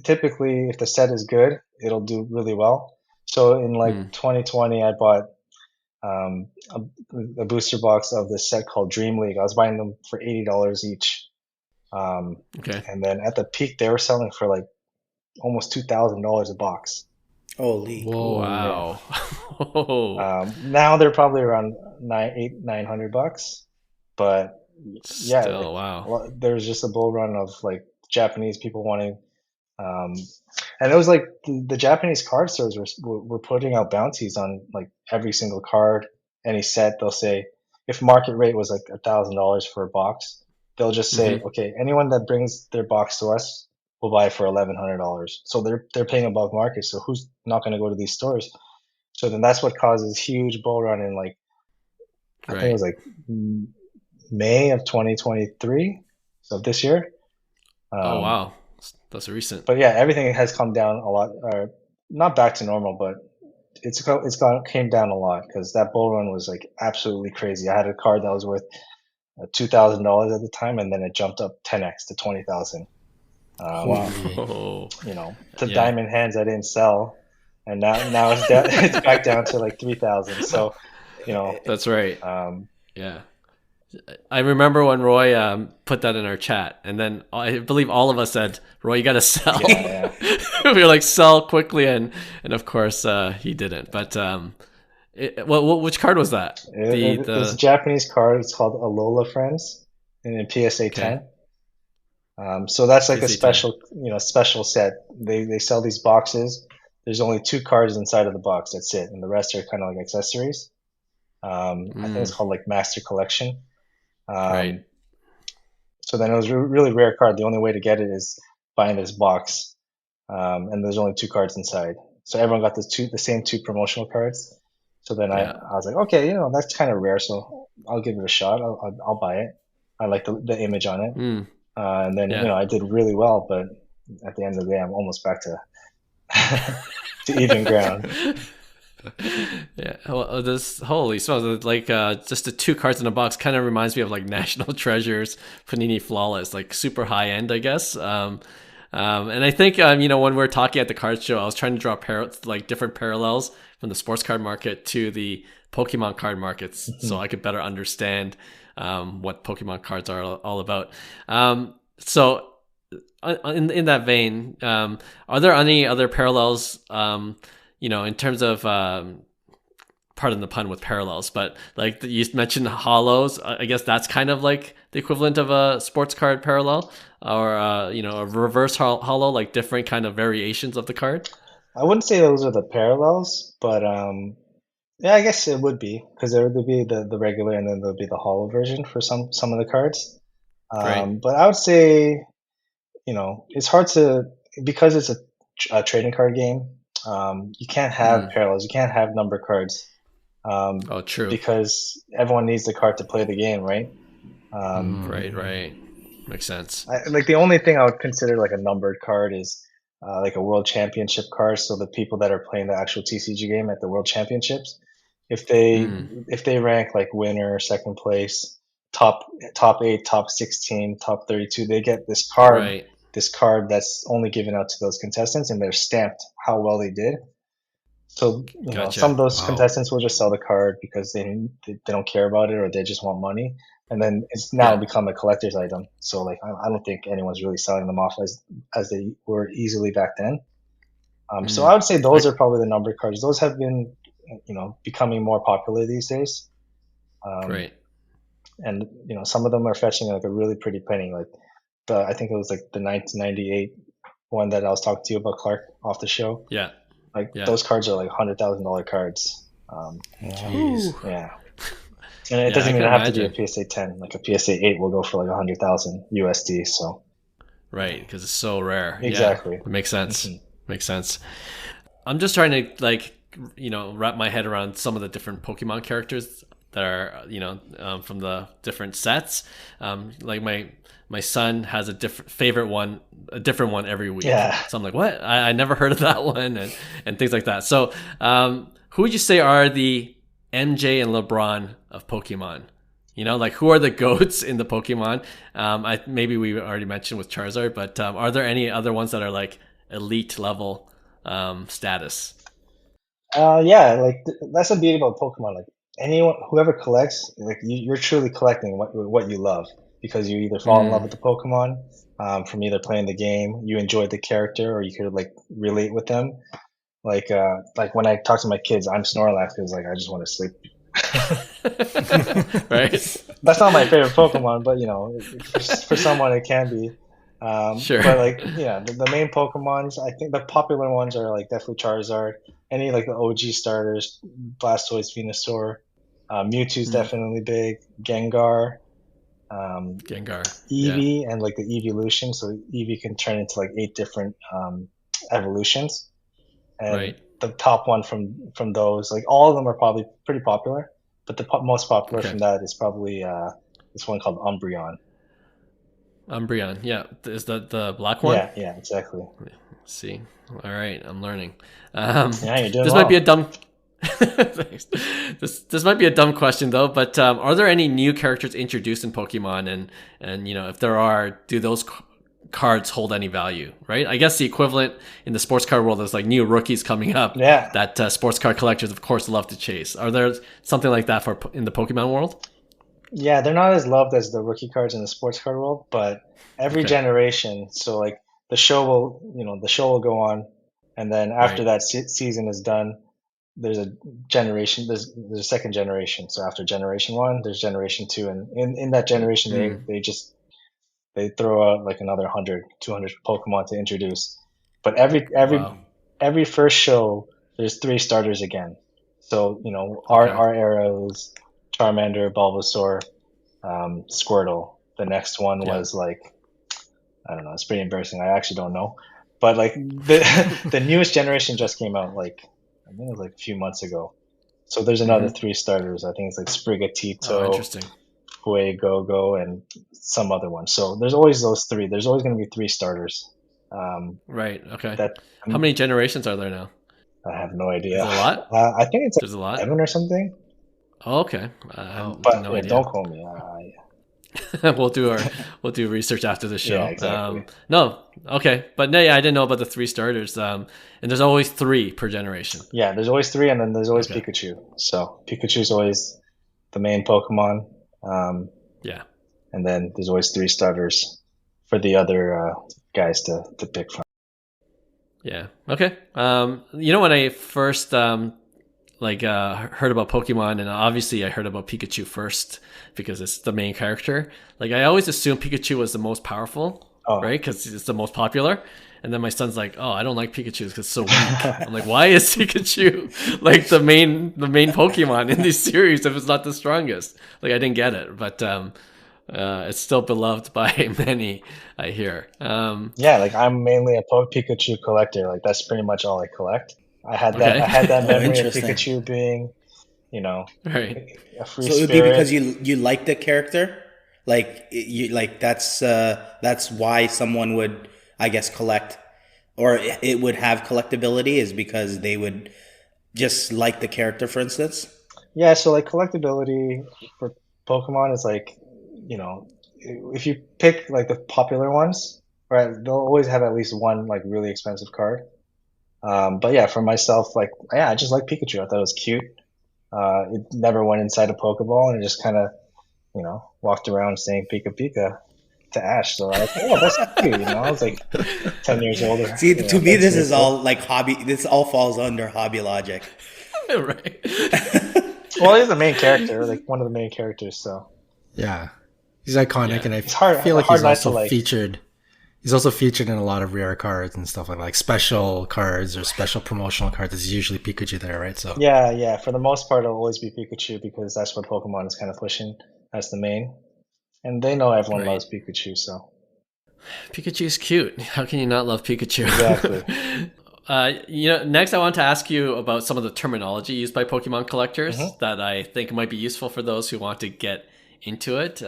typically if the set is good, it'll do really well. So in like 2020, I bought a booster box of this set called Dream League. I was buying them for $80 each. And then at the peak, they were selling for like almost $2,000 a box. Holy! Whoa! Wow! Now they're probably around $900, but yeah, still, wow. There's just a bull run of like Japanese people wanting, and it was like the Japanese card stores were putting out bounties on like every single card, any set. They'll say if market rate was like $1,000 for a box, they'll just say, okay, anyone that brings their box to us will buy for $1,100. So they're paying above market. So who's not going to go to these stores? So then that's what causes huge bull run in like I think it was like May of 2023, so this year. Oh wow, that's recent. But yeah, everything has come down a lot, or not back to normal, but came down a lot because that bull run was like absolutely crazy. I had a card that was worth $2,000 at the time, and then it jumped up 10x to 20,000. Wow! Diamond hands I didn't sell, and now it's back down to like 3,000. So, that's right. Yeah. I remember when Roy put that in our chat, and then I believe all of us said, "Roy, you got to sell." Yeah. We were like, "Sell quickly," and of course he didn't. But which card was that? It's a Japanese card. It's called Alola Friends in PSA 10. So that's like PSA a special set. They sell these boxes. There's only 2 cards inside of the box. That's it, and the rest are kind of like accessories. I think it's called like Master Collection. Right. So then it was a really rare card. The only way to get it is buying this box, and there's only 2 cards inside. So everyone got the same 2 promotional cards. So then I was like, okay, that's kind of rare, so I'll give it a shot. I'll buy it. I like the image on it, and then I did really well. But at the end of the day, I'm almost back to to even ground. Yeah, well, this holy smokes, like just the 2 cards in a box kind of reminds me of like National Treasures Panini Flawless, like super high end, I guess. And I think when we were talking at the card show, I was trying to draw different parallels from the sports card market to the Pokemon card markets, so I could better understand what Pokemon cards are all about. So in that vein, are there any other parallels? In terms of, pardon the pun with parallels, but like you mentioned hollows, I guess that's kind of like the equivalent of a sports card parallel, or a reverse hollow, like different kind of variations of the card. I wouldn't say those are the parallels, but yeah, I guess it would be, because there would be the regular and then there'll be the hollow version for some of the cards. Right. But I would say, it's hard to, because it's a trading card game. You can't have parallels. You can't have number cards. True. Because everyone needs the card to play the game, right? Right. Makes sense. Like the only thing I would consider like a numbered card is like a World Championship card. So the people that are playing the actual TCG game at the World Championships, if they rank like winner, second place, top 8, top 16, top 32, they get this card. Right. This card that's only given out to those contestants, and they're stamped how well they did. So some of those contestants will just sell the card because they don't care about it, or they just want money, and then it's now become a collector's item. So like I don't think anyone's really selling them off as they were easily back then. So I would say those are probably the numbered cards. Those have been becoming more popular these days. Great. And some of them are fetching like a really pretty penny, like. I think it was like the 1998 one that I was talking to you about, Clark, off the show. Yeah. Those cards are like $100,000 cards. Yeah. And it doesn't even have to be a PSA 10. Like a PSA 8 will go for like 100,000 USD. So. Right, because it's so rare. Exactly. Yeah, it makes sense. Makes sense. I'm just trying to wrap my head around some of the different Pokemon characters that are from the different sets. Like my son has a different one every week. Yeah. So I'm like, what? I never heard of that one, and things like that. So who would you say are the MJ and LeBron of Pokemon? Like who are the GOATs in the Pokemon? Maybe we already mentioned with Charizard, but are there any other ones that are like elite level status? Yeah, like that's the beauty about Pokemon. Like whoever collects, like you're truly collecting what you love. Because you either fall in love with the Pokemon from either playing the game, you enjoyed the character, or you could like relate with them. Like when I talk to my kids, I'm Snorlax because like I just want to sleep. Right. That's not my favorite Pokemon, but for someone it can be. Sure. But like the main Pokemons, I think the popular ones are like definitely Charizard. Any like the OG starters, Blastoise, Venusaur, Mewtwo's definitely big. Gengar. Eevee and like the evolution, so Eevee can turn into like 8 different evolutions, and the top one from those, like all of them are probably pretty popular, but the most popular from that is probably this one called Umbreon. Yeah, is that the black one? Yeah, exactly. Let's see, all right, I'm learning. You're doing this might be a dumb This might be a dumb question though, but are there any new characters introduced in Pokemon, and if there are, do those cards hold any value, right? I guess the equivalent in the sports card world is like new rookies coming up that sports card collectors, of course, love to chase. Are there something like that in the Pokemon world? Yeah, they're not as loved as the rookie cards in the sports card world, but every generation, so like the show will go on, and then after that season is done, there's a generation, there's a second generation. So after generation 1, there's generation 2, and in that generation they throw out like another 100, 200 Pokemon to introduce. But every first show, there's 3 starters again. So, our era was Charmander, Bulbasaur, Squirtle. The next one was like, I don't know, it's pretty embarrassing. I actually don't know. But like the newest generation just came out like, I think it was like a few months ago. So there's another 3 starters. I think it's like Sprigatito, interesting. Go, and some other one. So there's always those 3. There's always going to be 3 starters. Right. Okay. How many generations are there now? I have no idea. Is it a lot? I think it's There's a lot. 7 or something. Oh, okay. But no idea. Don't call me. We'll do research after the show. Yeah, exactly. No. Okay. But no, yeah, I didn't know about the 3 starters. And there's always 3 per generation. Yeah, there's always 3, and then there's always Pikachu. So Pikachu's always the main Pokemon. And then there's always 3 starters for the other guys to pick from. Yeah. Okay. When I first heard about Pokemon, and obviously I heard about Pikachu first because it's the main character. Like I always assumed Pikachu was the most powerful, right? Because it's the most popular. And then my son's like, "Oh, I don't like Pikachu because it's so weak." I'm like, "Why is Pikachu like the main Pokemon in this series if it's not the strongest?" Like I didn't get it, but it's still beloved by many, I hear. Like I'm mainly a Pikachu collector. Like that's pretty much all I collect. I had that memory of Pikachu being, a free So it would spirit. be because you like the character, that's why someone would, I guess, collect, or it would have collectability, is because they would just like the character, for instance. Yeah, so like collectability for Pokemon is like, if you pick like the popular ones, right, they'll always have at least one like really expensive card. But yeah, for myself, I just like Pikachu. I thought it was cute. It never went inside a Pokeball, and it just kind of, walked around saying Pika Pika to Ash. So I was like, oh, that's cute. I was like 10 years older. See, to me, this is all like hobby. This all falls under hobby logic. Right. Well, he's the main character, like one of the main characters. So yeah, he's iconic, and I hard, feel like hard he's also featured. He's also featured in a lot of rare cards and stuff like special cards or special promotional cards. It's usually Pikachu there, right? So yeah. For the most part, it'll always be Pikachu because that's what Pokemon is kind of pushing as the main, and they know everyone loves Pikachu. So Pikachu is cute. How can you not love Pikachu? Exactly. Next I want to ask you about some of the terminology used by Pokemon collectors that I think might be useful for those who want to get into it.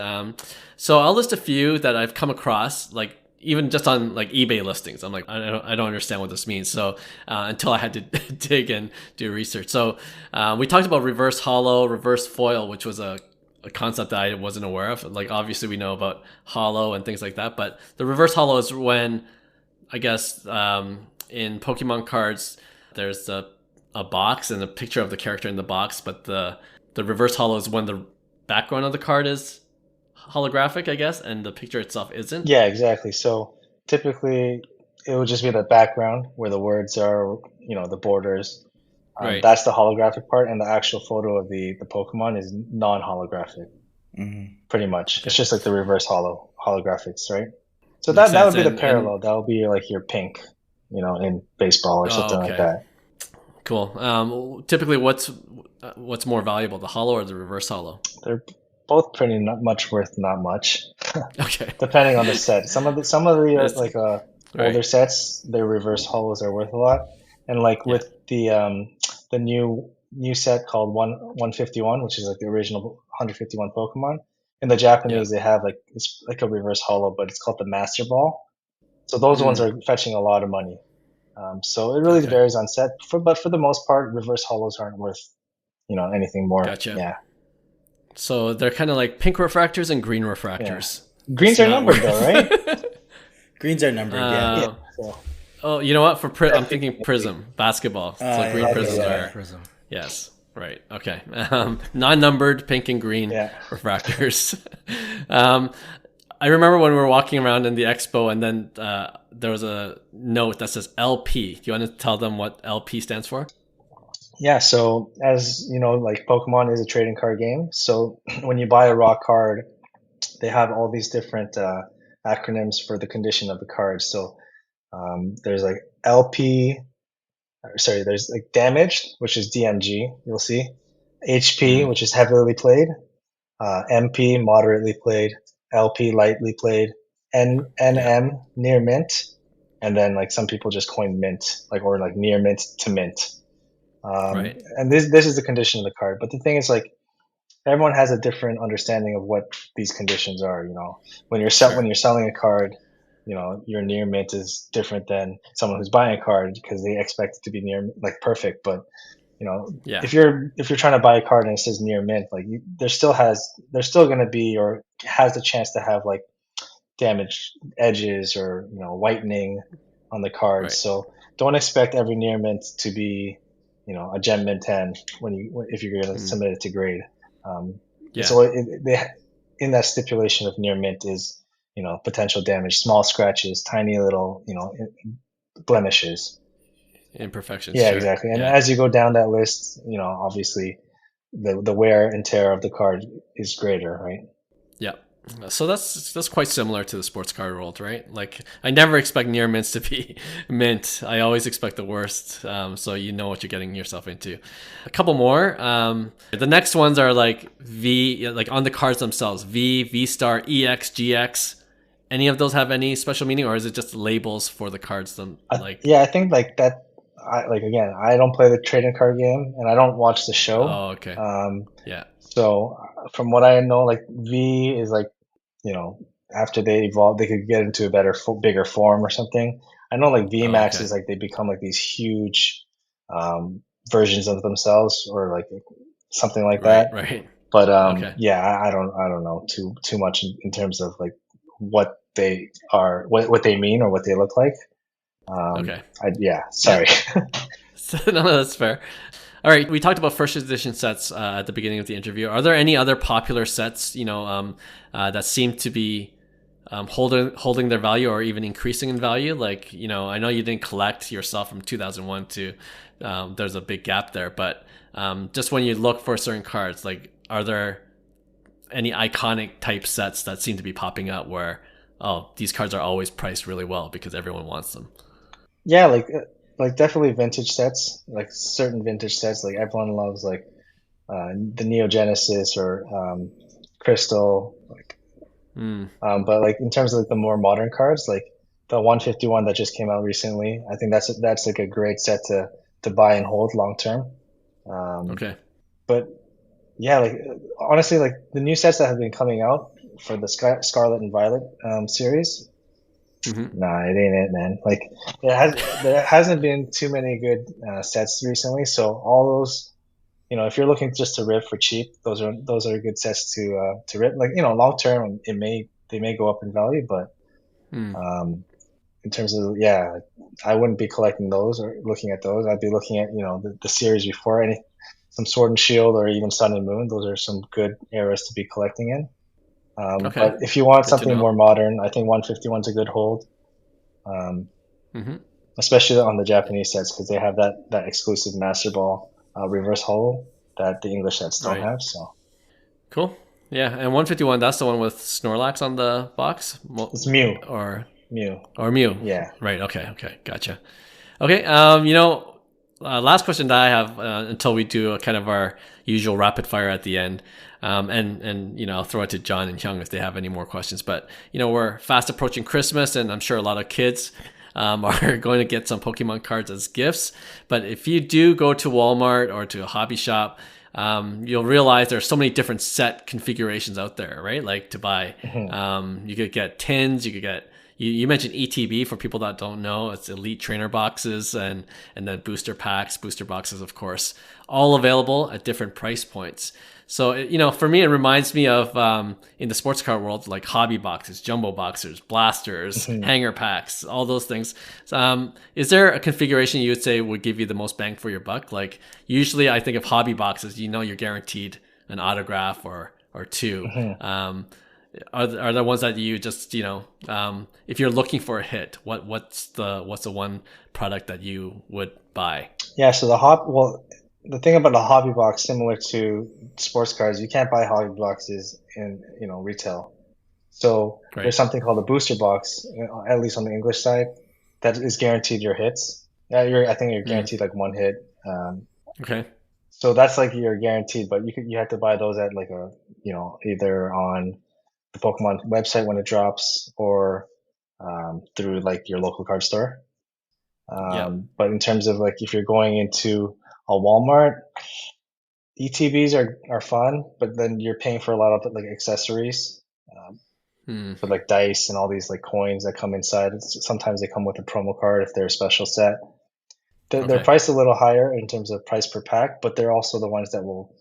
So I'll list a few that I've come across, like even just on like eBay listings. I'm like, I don't understand what this means. So until I had to dig and do research. So we talked about reverse holo, reverse foil, which was a concept that I wasn't aware of. Like obviously we know about holo and things like that, but the reverse holo is when, I guess, in Pokemon cards, there's a box and a picture of the character in the box, but the reverse holo is when the background of the card is holographic, I guess, and the picture itself isn't. Yeah, exactly. So typically it would just be the background where the words are, the borders. Right. That's the holographic part, and the actual photo of the Pokemon is non-holographic. Pretty much. Okay. It's just like the reverse holographics, right? So that would be the parallel. That would be like your pink, in baseball or something like that. Cool. Typically, what's more valuable, the holo or the reverse holo? They're both pretty much worth not much. Okay. Depending on the set. Some of the older sets, their reverse holos are worth a lot. And with the new set called 151, which is like the original 151 Pokemon. In the Japanese, they have it's like a reverse holo, but it's called the Master Ball. So those ones are fetching a lot of money. So it really varies on set. But for the most part, reverse holos aren't worth anything more. Gotcha. Yeah. So they're kind of like pink refractors and green refractors. Yeah. Greens are numbered though, right? Greens are numbered, yeah. So, Oh, you know what? I'm thinking Prism basketball. So green prisms are. Prism. Yes. Right. Okay. Non-numbered pink and green refractors. I remember when we were walking around in the expo, and then there was a note that says LP. Do you want to tell them what LP stands for? yeah, so as you know, like Pokemon is a trading card game. So when you buy a raw card, they have all these different acronyms for the condition of the card. So there's like LP, sorry, there's like damaged, which is DMG, you'll see. HP, which is heavily played. MP, moderately played. LP, lightly played. NM, near mint. And then like some people just coin mint, like, or like near mint to mint. Right. And this is the condition of the card. But the thing is, like, everyone has a different understanding of what these conditions are. You know, when you're selling a card, you know, your near mint is different than someone who's buying a card because they expect it to be near, like, perfect. But you know, if you're trying to buy a card and it says near mint, like, there's still going to be, or has the chance to have, like, damaged edges or, you know, whitening on the card. Right. So don't expect every near mint to be, you know, a gem mint 10 if you're going to submit it to grade. So in that stipulation of near mint is, you know, potential damage, small scratches, tiny little, you know, blemishes, imperfections. Yeah, exactly. And as you go down that list, you know, obviously the wear and tear of the card is greater, right? Yeah. So that's quite similar to the sports card world, right? Like, I never expect near mints to be mint. I always expect the worst. So you know what you're getting yourself into. A couple more. The next ones are like like on the cards themselves, V star, EX, GX. Any of those have any special meaning, or is it just labels for the cards? I think like that. Again, I don't play the trading card game, and I don't watch the show. Oh, okay. So from what I know, like, V is like, you know, after they evolve, they could get into a bigger form or something. I know like VMAX is like they become like these huge versions of themselves, or like something like that. Right. But I don't know too much in terms of like what they are, what they mean, or what they look like. Sorry. No, that's fair. All right, we talked about first edition sets at the beginning of the interview. Are there any other popular sets, you know, that seem to be holding their value or even increasing in value? Like, you know, I know you didn't collect yourself from 2001 to there's a big gap there, but just when you look for certain cards, like, are there any iconic type sets that seem to be popping up where, oh, these cards are always priced really well because everyone wants them? Yeah, like definitely vintage sets, like certain vintage sets, like everyone loves, like the Neo Genesis or Crystal, like. But like in terms of like the more modern cards, like the 151 that just came out recently, I think that's like a great set to buy and hold long term. But yeah, like honestly, like the new sets that have been coming out for the Scarlet and Violet series. Nah, it ain't it, man. Like there hasn't been too many good sets recently. So all those, you know, if you're looking just to rip for cheap, those are good sets to rip. Like, you know, long term, they may go up in value, but in terms of, I wouldn't be collecting those or looking at those. I'd be looking at, you know, the series before, some Sword and Shield or even Sun and Moon. Those are some good eras to be collecting in. But if you want something more modern, I think 151's a good hold. Especially on the Japanese sets, because they have that exclusive Master Ball reverse holo that the English sets don't have. So cool. Yeah, and 151, that's the one with Snorlax on the box? It's Mew. Or Mew. Yeah. Right, okay, gotcha. Okay, you know, last question that I have until we do kind of our usual rapid fire at the end. And you know, I'll throw it to John and Hyung if they have any more questions. But, you know, we're fast approaching Christmas, and I'm sure a lot of kids are going to get some Pokemon cards as gifts. But if you do go to Walmart or to a hobby shop, you'll realize there's so many different set configurations out there, right? Like to buy, you could get tins, you could get, you mentioned ETB. For people that don't know, it's Elite Trainer Boxes and then booster packs, booster boxes, of course, all available at different price points. So, for me, it reminds me of in the sports car world, like hobby boxes, jumbo boxers, blasters, hanger packs, all those things. Is there a configuration you would say would give you the most bang for your buck? Like usually I think of hobby boxes, you're guaranteed an autograph or two. Are there ones that you just, if you're looking for a hit, what's the one product that you would buy? Yeah, so the thing about a hobby box, similar to sports cars, you can't buy hobby boxes in retail. So Right. There's something called a booster box, at least on the English side, that is guaranteed your hits. I think you're guaranteed like one hit. Okay. So that's like you're guaranteed, but you have to buy those at like either on the Pokemon website when it drops or through like your local card store. But in terms of like if you're going into a Walmart, ETBs are fun, but then you're paying for a lot of like accessories, for like dice and all these like coins that come inside. Sometimes they come with a promo card if they're a special set. They're priced a little higher in terms of price per pack, but they're also the ones that will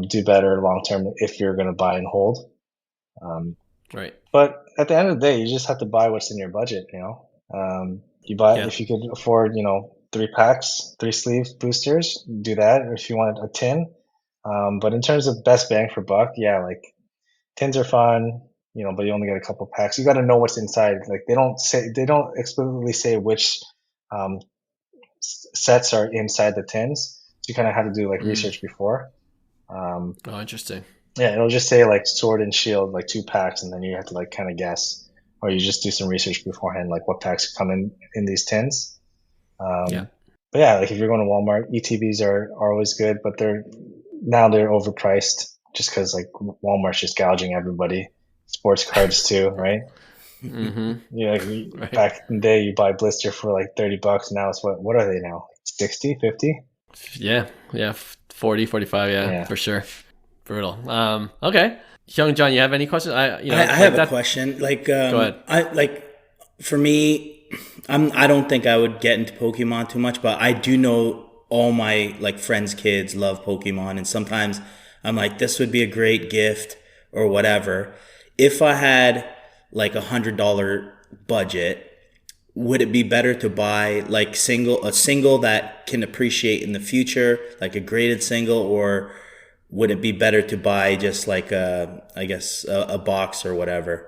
do better long term if you're going to buy and hold. Right. But at the end of the day, you just have to buy what's in your budget. You buy if you could afford 3 packs, 3 sleeve boosters, do that. Or if you wanted a tin. But in terms of best bang for buck, like tins are fun, but you only get a couple packs. You got to know what's inside. Like they don't explicitly say which sets are inside the tins. So you kind of have to do like research before. Oh, interesting. Yeah, it'll just say like sword and shield, like 2 packs, and then you have to like kind of guess, or you just do some research beforehand, like what packs come in these tins. But like if you're going to Walmart, ETBs are always good, but they're overpriced just because like Walmart's just gouging everybody. Sports cards too, right? Right. Back in the day, you buy blister for like $30. Now it's what are they now? 60, 50? Yeah, 40, 45, for sure. Brutal. Okay. Hyung John, you have any questions? I have a question. Like, go ahead. For me, I don't think I would get into Pokemon too much, but I do know all my like friends' kids love Pokemon, and sometimes I'm like, this would be a great gift or whatever. If I had like $100 budget, would it be better to buy like a single that can appreciate in the future, like a graded single, or would it be better to buy just like a box or whatever?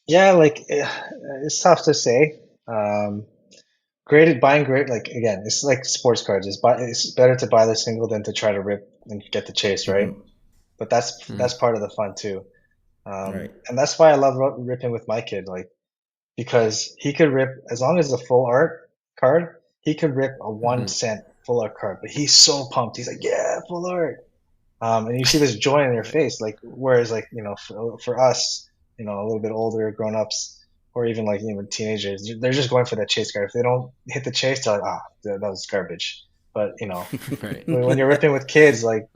Yeah, like it's tough to say. Buying graded, like again, it's like sports cards. It's better to buy the single than to try to rip and get the chase, right? But that's part of the fun too. Right. And that's why I love ripping with my kid, like because he could rip as long as it's a full art card. He could rip a 1 cent full art card, but he's so pumped. He's like, "Yeah, full art!" And you see this joy in their face, like whereas like for us, a little bit older grown ups or even like teenagers, they're just going for that chase card. If they don't hit the chase, they're like, that was garbage. But Right. when you're ripping with kids, like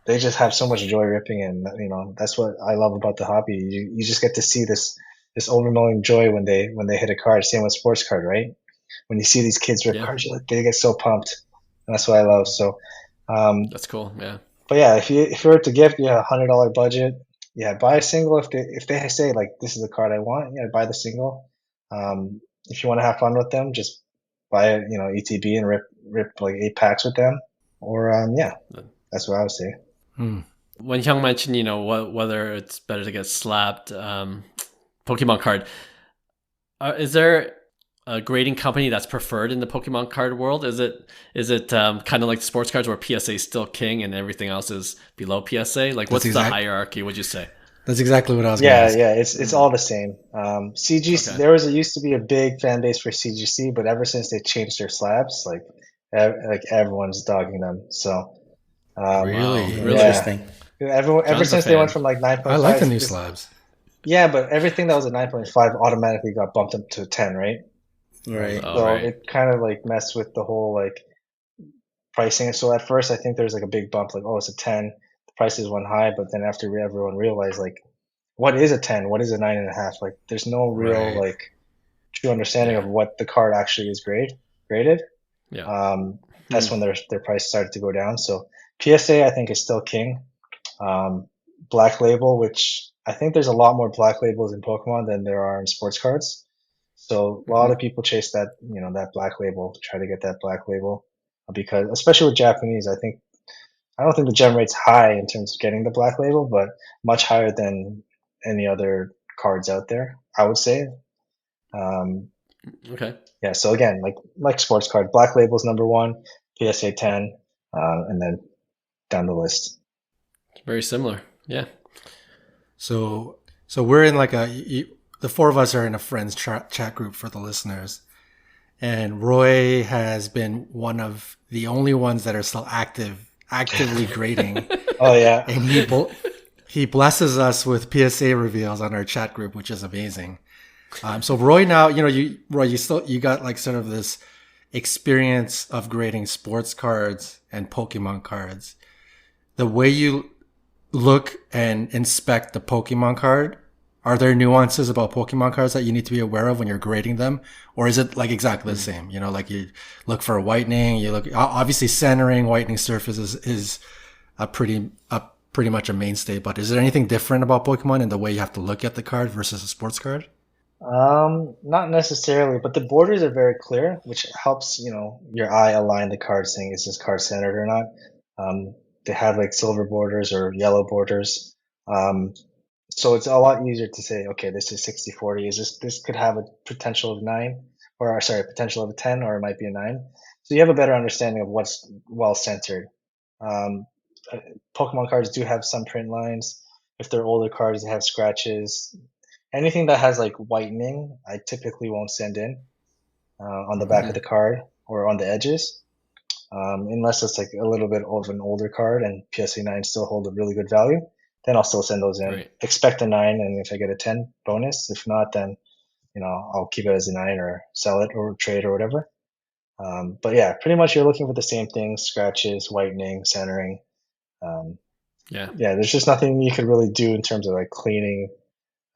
they just have so much joy ripping, and that's what I love about the hobby. You just get to see this overwhelming joy when they hit a card. Same with sports card, right? When you see these kids rip cards, they get so pumped, and that's what I love. So that's cool. Yeah. But yeah, if you were to gift, $100 budget, buy a single. If they say like this is the card I want, buy the single. If you want to have fun with them, just buy a ETB and rip like 8 packs with them, or that's what I would say. When Hyung mentioned, whether it's better to get slapped Pokemon card, is there a grading company that's preferred in the Pokemon card world? Is it kind of like the sports cards where PSA is still king and everything else is below PSA? Like, what's the hierarchy? Would you say? That's exactly what I was going to ask. Yeah, it's all the same. CGC, there used to be a big fan base for CGC, but ever since they changed their slabs, like everyone's dogging them. So really interesting. Ever since they went from like 9.5. I like the new slabs. Yeah, but everything that was a 9.5 automatically got bumped up to 10, right? Right. So it kind of like messed with the whole like pricing. So at first I think there's like a big bump, like, oh, it's a 10. The prices went high, but then after everyone realized like what is a 10? What is a 9.5? Like, there's no real like true understanding of what the card actually is graded. Yeah. That's when their price started to go down. So PSA, I think, is still king. Black label, which I think there's a lot more black labels in Pokemon than there are in sports cards. So a lot of people chase that, that black label, try to get that black label, because especially with Japanese, I don't think the gem rate's high in terms of getting the black label, but much higher than any other cards out there, I would say. Okay. Yeah. So again, like sports card, black label's number one, PSA 10, and then down the list. Very similar. Yeah. So we're in like the four of us are in a friends chat group for the listeners, and Roy has been one of the only ones that are still actively grading. Oh yeah. And he blesses us with PSA reveals on our chat group, which is amazing. So Roy, now Roy, you got like sort of this experience of grading sports cards and Pokemon cards. The way you look and inspect the Pokemon card, are there nuances about Pokemon cards that you need to be aware of when you're grading them? Or is it like exactly the same? Like you look for whitening, you look, obviously centering, whitening surface is pretty much a mainstay, but is there anything different about Pokemon in the way you have to look at the card versus a sports card? Not necessarily, but the borders are very clear, which helps, your eye align the card, saying is this card centered or not. They have like silver borders or yellow borders. So it's a lot easier to say, okay, this is 60-40. This could have a potential of 9, or sorry, potential of a 10, or it might be a 9. So you have a better understanding of what's well centered. Pokemon cards do have some print lines. If they're older cards, they have scratches. Anything that has like whitening, I typically won't send in on the back of the card or on the edges. Unless it's like a little bit of an older card and PSA 9 still hold a really good value, then I'll still send those in. Right. Expect a 9, and if I get a 10 bonus. If not, then I'll keep it as a 9 or sell it or trade or whatever. But yeah, pretty much you're looking for the same things: scratches, whitening, centering. Yeah, there's just nothing you could really do in terms of like cleaning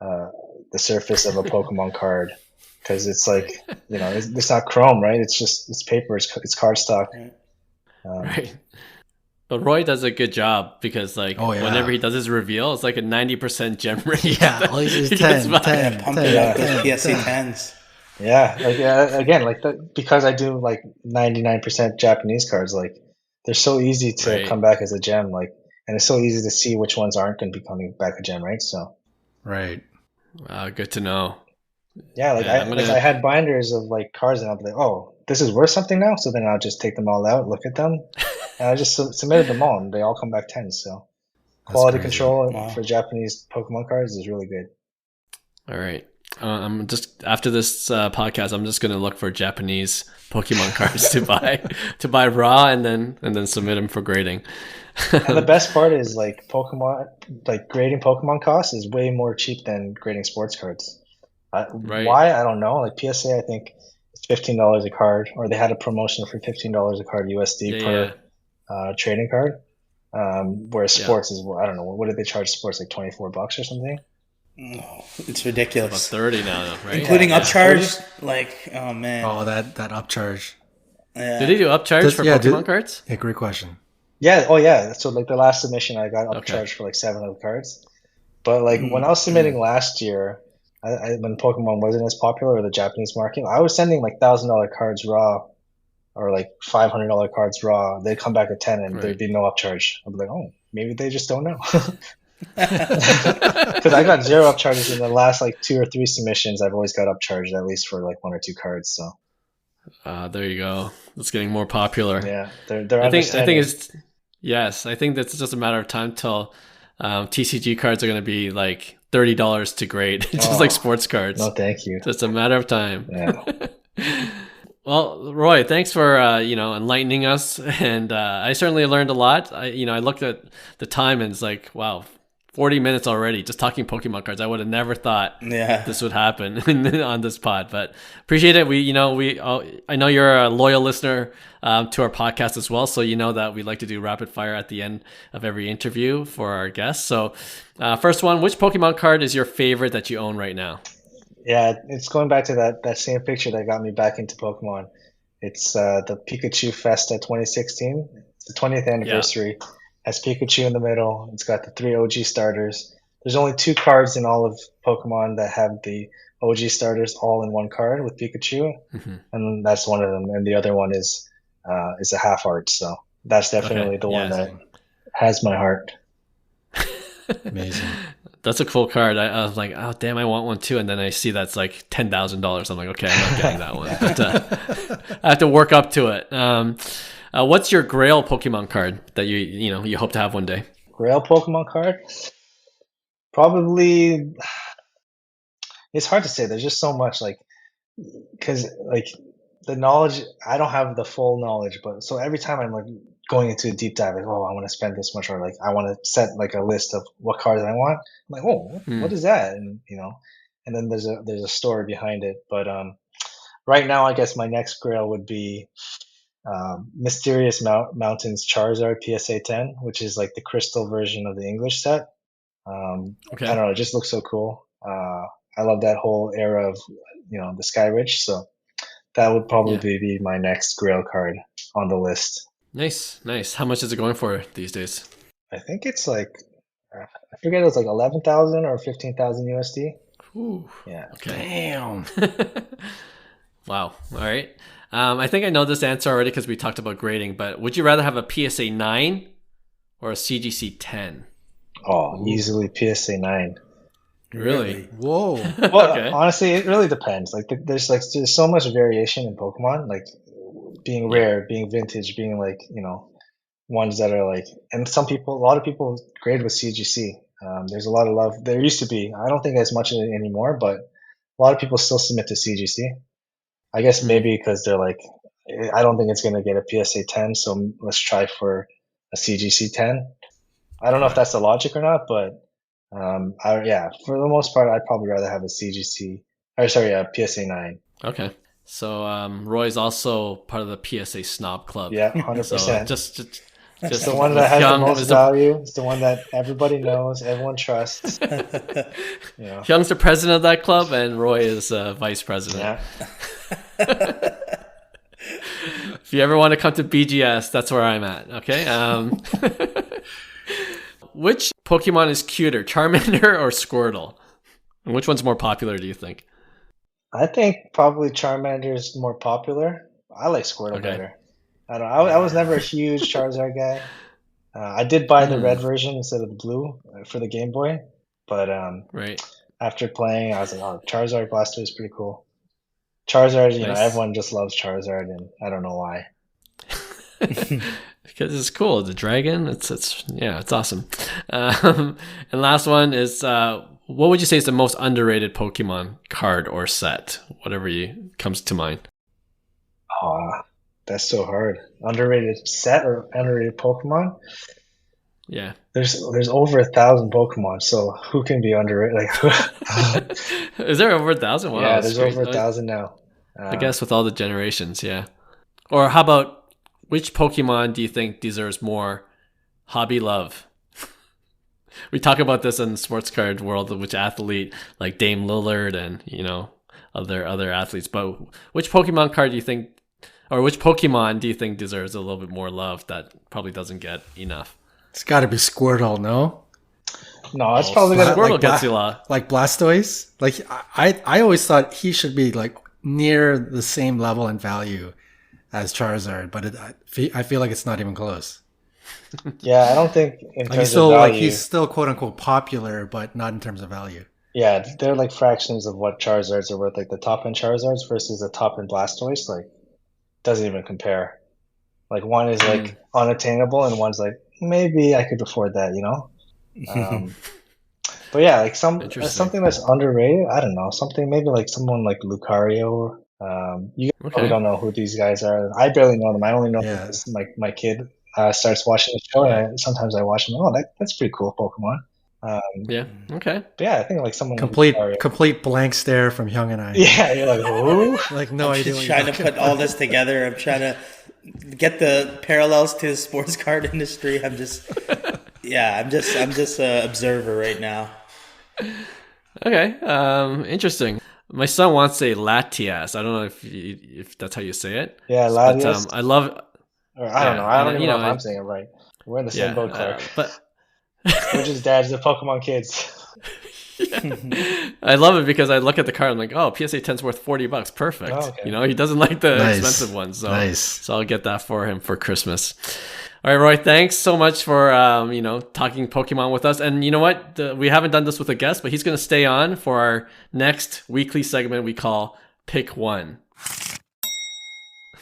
the surface of a Pokemon card, because it's like it's not chrome, right? It's paper, it's cardstock. Right. But Roy does a good job, because whenever he does his reveal, it's like a 90% gem rate. Yeah, all he's 10, pump it up those PSA 10s. Yeah, again, because I do like 99% Japanese cards, like they're so easy to come back as a gem, and it's so easy to see which ones aren't going to be coming back a gem, right? So. Right. Good to know. Yeah, I had binders of like cards, and I'll be like, oh, this is worth something now. So then I'll just take them all out, look at them, and I just submitted them all, and they all come back 10s. So quality control for Japanese Pokemon cards is really good. All right. I'm just, after this podcast, I'm just gonna look for Japanese Pokemon cards to buy raw, and then submit them for grading. And the best part is like grading Pokemon costs is way more cheap than grading sports cards. Right. Why? I don't know. Like PSA, I think it's $15 a card, or they had a promotion for $15 a card USD per trading card. Whereas sports is, I don't know, what did they charge sports, like $24 or something? No, it's ridiculous. About 30 now, right? Including upcharge, oh man. Oh, that upcharge. Yeah. Did he do upcharge for Pokemon cards? Yeah, great question. Yeah. Oh yeah. So like the last submission, I got upcharged for like 7 of the cards. But like when I was submitting last year, when Pokemon wasn't as popular, or the Japanese market, I was sending like $1,000 cards raw, or like $500 cards raw. They'd come back at 10, and there'd be no upcharge. I'd be like, oh, maybe they just don't know. Because I got 0 upcharges in the last like 2 or 3 submissions. I've always got upcharged at least for like 1 or 2 cards. So there you go. It's getting more popular. Yeah, they're I think it's I think that's just a matter of time till TCG cards are going to be like $30 to grade, just like sports cards. No, thank you. Just a matter of time. Yeah. Well, Roy, thanks for enlightening us, and I certainly learned a lot. I looked at the time, and it's like, wow, 40 minutes already just talking Pokemon cards. I would have never thought this would happen on this pod, but appreciate it. I know you're a loyal listener to our podcast as well, so you know that we like to do rapid fire at the end of every interview for our guests. So first one, which Pokemon card is your favorite that you own right now? Yeah, it's going back to that same picture that got me back into Pokemon. It's the Pikachu Festa 2016. It's the 20th anniversary. Yeah. Has Pikachu in the middle. It's got the 3 OG starters. There's only 2 cards in all of Pokemon that have the OG starters all in one card with Pikachu, and that's one of them. And the other one is a half art. So that's definitely the one that has my heart. Amazing. That's a cool card. I was like, oh damn, I want one too. And then I see that's like $10,000. I'm like, okay, I'm not getting that one. But I have to work up to it. What's your Grail Pokemon card that you hope to have one day? Grail Pokemon card? Probably. It's hard to say. There's just so much, because the knowledge, I don't have the full knowledge, but so every time I'm like going into a deep dive, like, oh, I want to spend this much, or like I want to set like a list of what cards I want. I'm like, oh, what is that? And and then there's a story behind it. But right now, I guess my next Grail would be Mysterious Mountains Charizard PSA 10, which is like the crystal version of the English set. I don't know, it just looks so cool. I love that whole era of the Sky Ridge, so that would probably be my next Grail card on the list. Nice. How much is it going for these days? I think it's like, I forget, it was like 11,000 or 15,000 USD. Ooh. Yeah. Okay. Damn. Wow. All right. I think I know this answer already because we talked about grading, but would you rather have a PSA 9 or a CGC 10? Oh, easily PSA 9. Really? Whoa. Well, honestly, it really depends. Like, there's so much variation in Pokemon, like being rare, being vintage, being like, ones that are like, and a lot of people grade with CGC. There's a lot of love. There used to be. I don't think as much anymore, but a lot of people still submit to CGC. I guess maybe because they're like, I don't think it's going to get a PSA 10, so let's try for a CGC 10. I don't know if that's the logic or not, but for the most part, I'd probably rather have a PSA 9. Okay. So Roy's also part of the PSA Snob Club. Yeah, 100%. So just it's the one that has the most value. It's the one that everybody knows, everyone trusts. Hyung's the president of that club, and Roy is vice president. Yeah. If you ever want to come to BGS, that's where I'm at. Okay. Which Pokemon is cuter, Charmander or Squirtle? And which one's more popular, do you think? I think probably Charmander is more popular. I like Squirtle better. I was never a huge Charizard guy. I did buy the red version instead of the blue for the Game Boy, but after playing, I was like, oh, Charizard Blastoise is pretty cool. Charizard, everyone just loves Charizard, and I don't know why. Because it's cool. The dragon, it's awesome. And last one is, what would you say is the most underrated Pokemon card or set? Whatever comes to mind. That's so hard. Underrated set or underrated Pokemon? Yeah. There's over 1,000 Pokemon, so who can be underrated? Is there over 1,000? Wow, yeah, there's over 1,000 now. I guess with all the generations, yeah. Or how about, which Pokemon do you think deserves more hobby love? We talk about this in the sports card world, which athlete, like Dame Lillard and, other athletes. But which Pokemon card do you think, or which Pokemon do you think deserves a little bit more love that probably doesn't get enough? It's got to be Squirtle, no? No, it's probably gonna Squirtle gets a lot. Like Blastoise. Like I always thought he should be like near the same level and value as Charizard, but I feel like it's not even close. Yeah, I don't think in terms of value, he's still quote unquote popular, but not in terms of value. Yeah, they're like fractions of what Charizards are worth. Like the top end Charizards versus the top end Blastoise, like doesn't even compare. Like one is like unattainable, and one's like maybe I could afford that, But yeah, like something that's underrated. I don't know, something maybe like someone like Lucario. You probably don't know who these guys are. I barely know them. I only know because my kid starts watching the show, and sometimes I watch them. Oh, that's pretty cool Pokemon. Yeah. Okay. But yeah, I think like someone complete blank stare from Hyung and I. Yeah, you're like, who? Like no I'm idea. just trying to put all this together. I'm trying to get the parallels to the sports card industry. I'm just an observer right now. Okay. Interesting. My son wants to say Latias. I don't know if that's how you say it. Yeah, Latias. But I love. Or, I don't know. I don't even know if I'm saying it right. We're in the same boat, Clark. But we're just dads of Pokemon kids. I love it because I look at the card. I'm like, oh, PSA 10's worth $40. Perfect. Oh, okay. He doesn't like the expensive ones, so I'll get that for him for Christmas. All right, Roy, thanks so much for talking Pokemon with us. And you know what? We haven't done this with a guest, but he's going to stay on for our next weekly segment we call Pick One.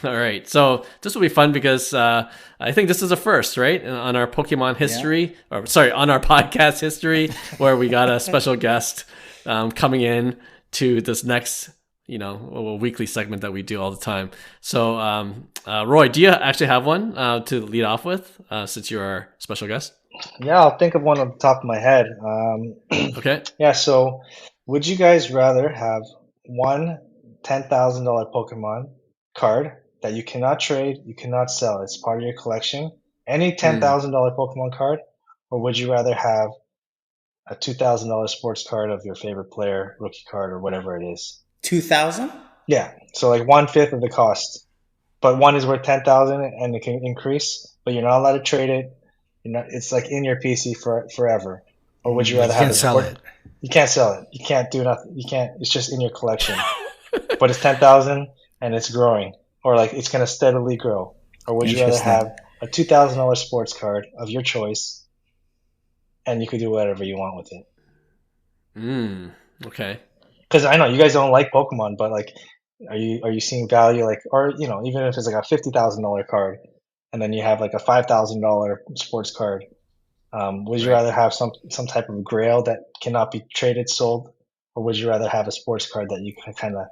All right, so this will be fun because I think this is a first, right? On our Pokemon history, on our podcast history, where we got a special guest coming in to this next, weekly segment that we do all the time. So, Roy, do you actually have one to lead off with since you're our special guest? Yeah, I'll think of one on the top of my head. Okay. Yeah, so would you guys rather have one $10,000 Pokemon card that you cannot trade, you cannot sell? It's part of your collection. Any $10,000 Pokemon card, or would you rather have a $2,000 sports card of your favorite player, rookie card, or whatever it is? 2,000? Yeah, so like 1/5 of the cost, but one is worth 10,000 and it can increase, but you're not allowed to trade it. It's like in your PC forever. Or would you rather have sell it? You can't sell it. You can't do nothing. You can't. It's just in your collection, but it's 10,000 and it's growing. Or like it's going to steadily grow. Or would you rather have a $2,000 sports card of your choice, and you could do whatever you want with it? Okay. Because I know you guys don't like Pokemon, but like, are you seeing value? Like, or even if it's like a $50,000 card, and then you have like a $5,000 sports card, would you rather have some type of grail that cannot be traded, sold, or would you rather have a sports card that you can kind of,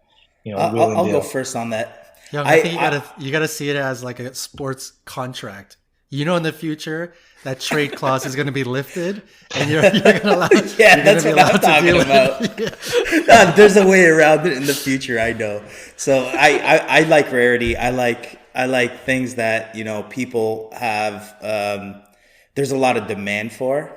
I'll go first on that. Yeah, I think you gotta see it as like a sports contract. In the future, that trade clause is going to be lifted, and you're going to allow. Yeah, that's what I'm talking about. No, there's a way around it in the future. I know. So I like rarity. I like things that people have. There's a lot of demand for,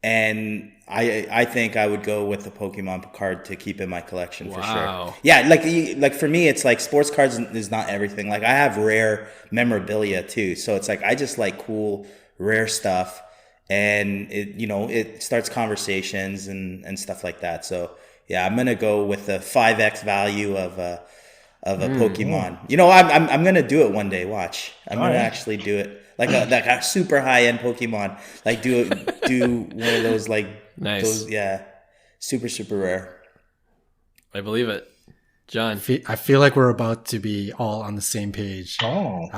and I think I would go with the Pokemon card to keep in my collection for sure. Yeah, like for me, it's like sports cards is not everything. Like I have rare memorabilia too, so it's like I just like cool rare stuff, and it starts conversations and stuff like that. So yeah, I'm gonna go with the 5x value of a Pokemon. I'm gonna do it one day. Watch, I'm gonna actually do it. Like a super high end Pokemon, like do one of those like nice, super rare. I believe it, John. I feel like we're about to be all on the same page. Oh,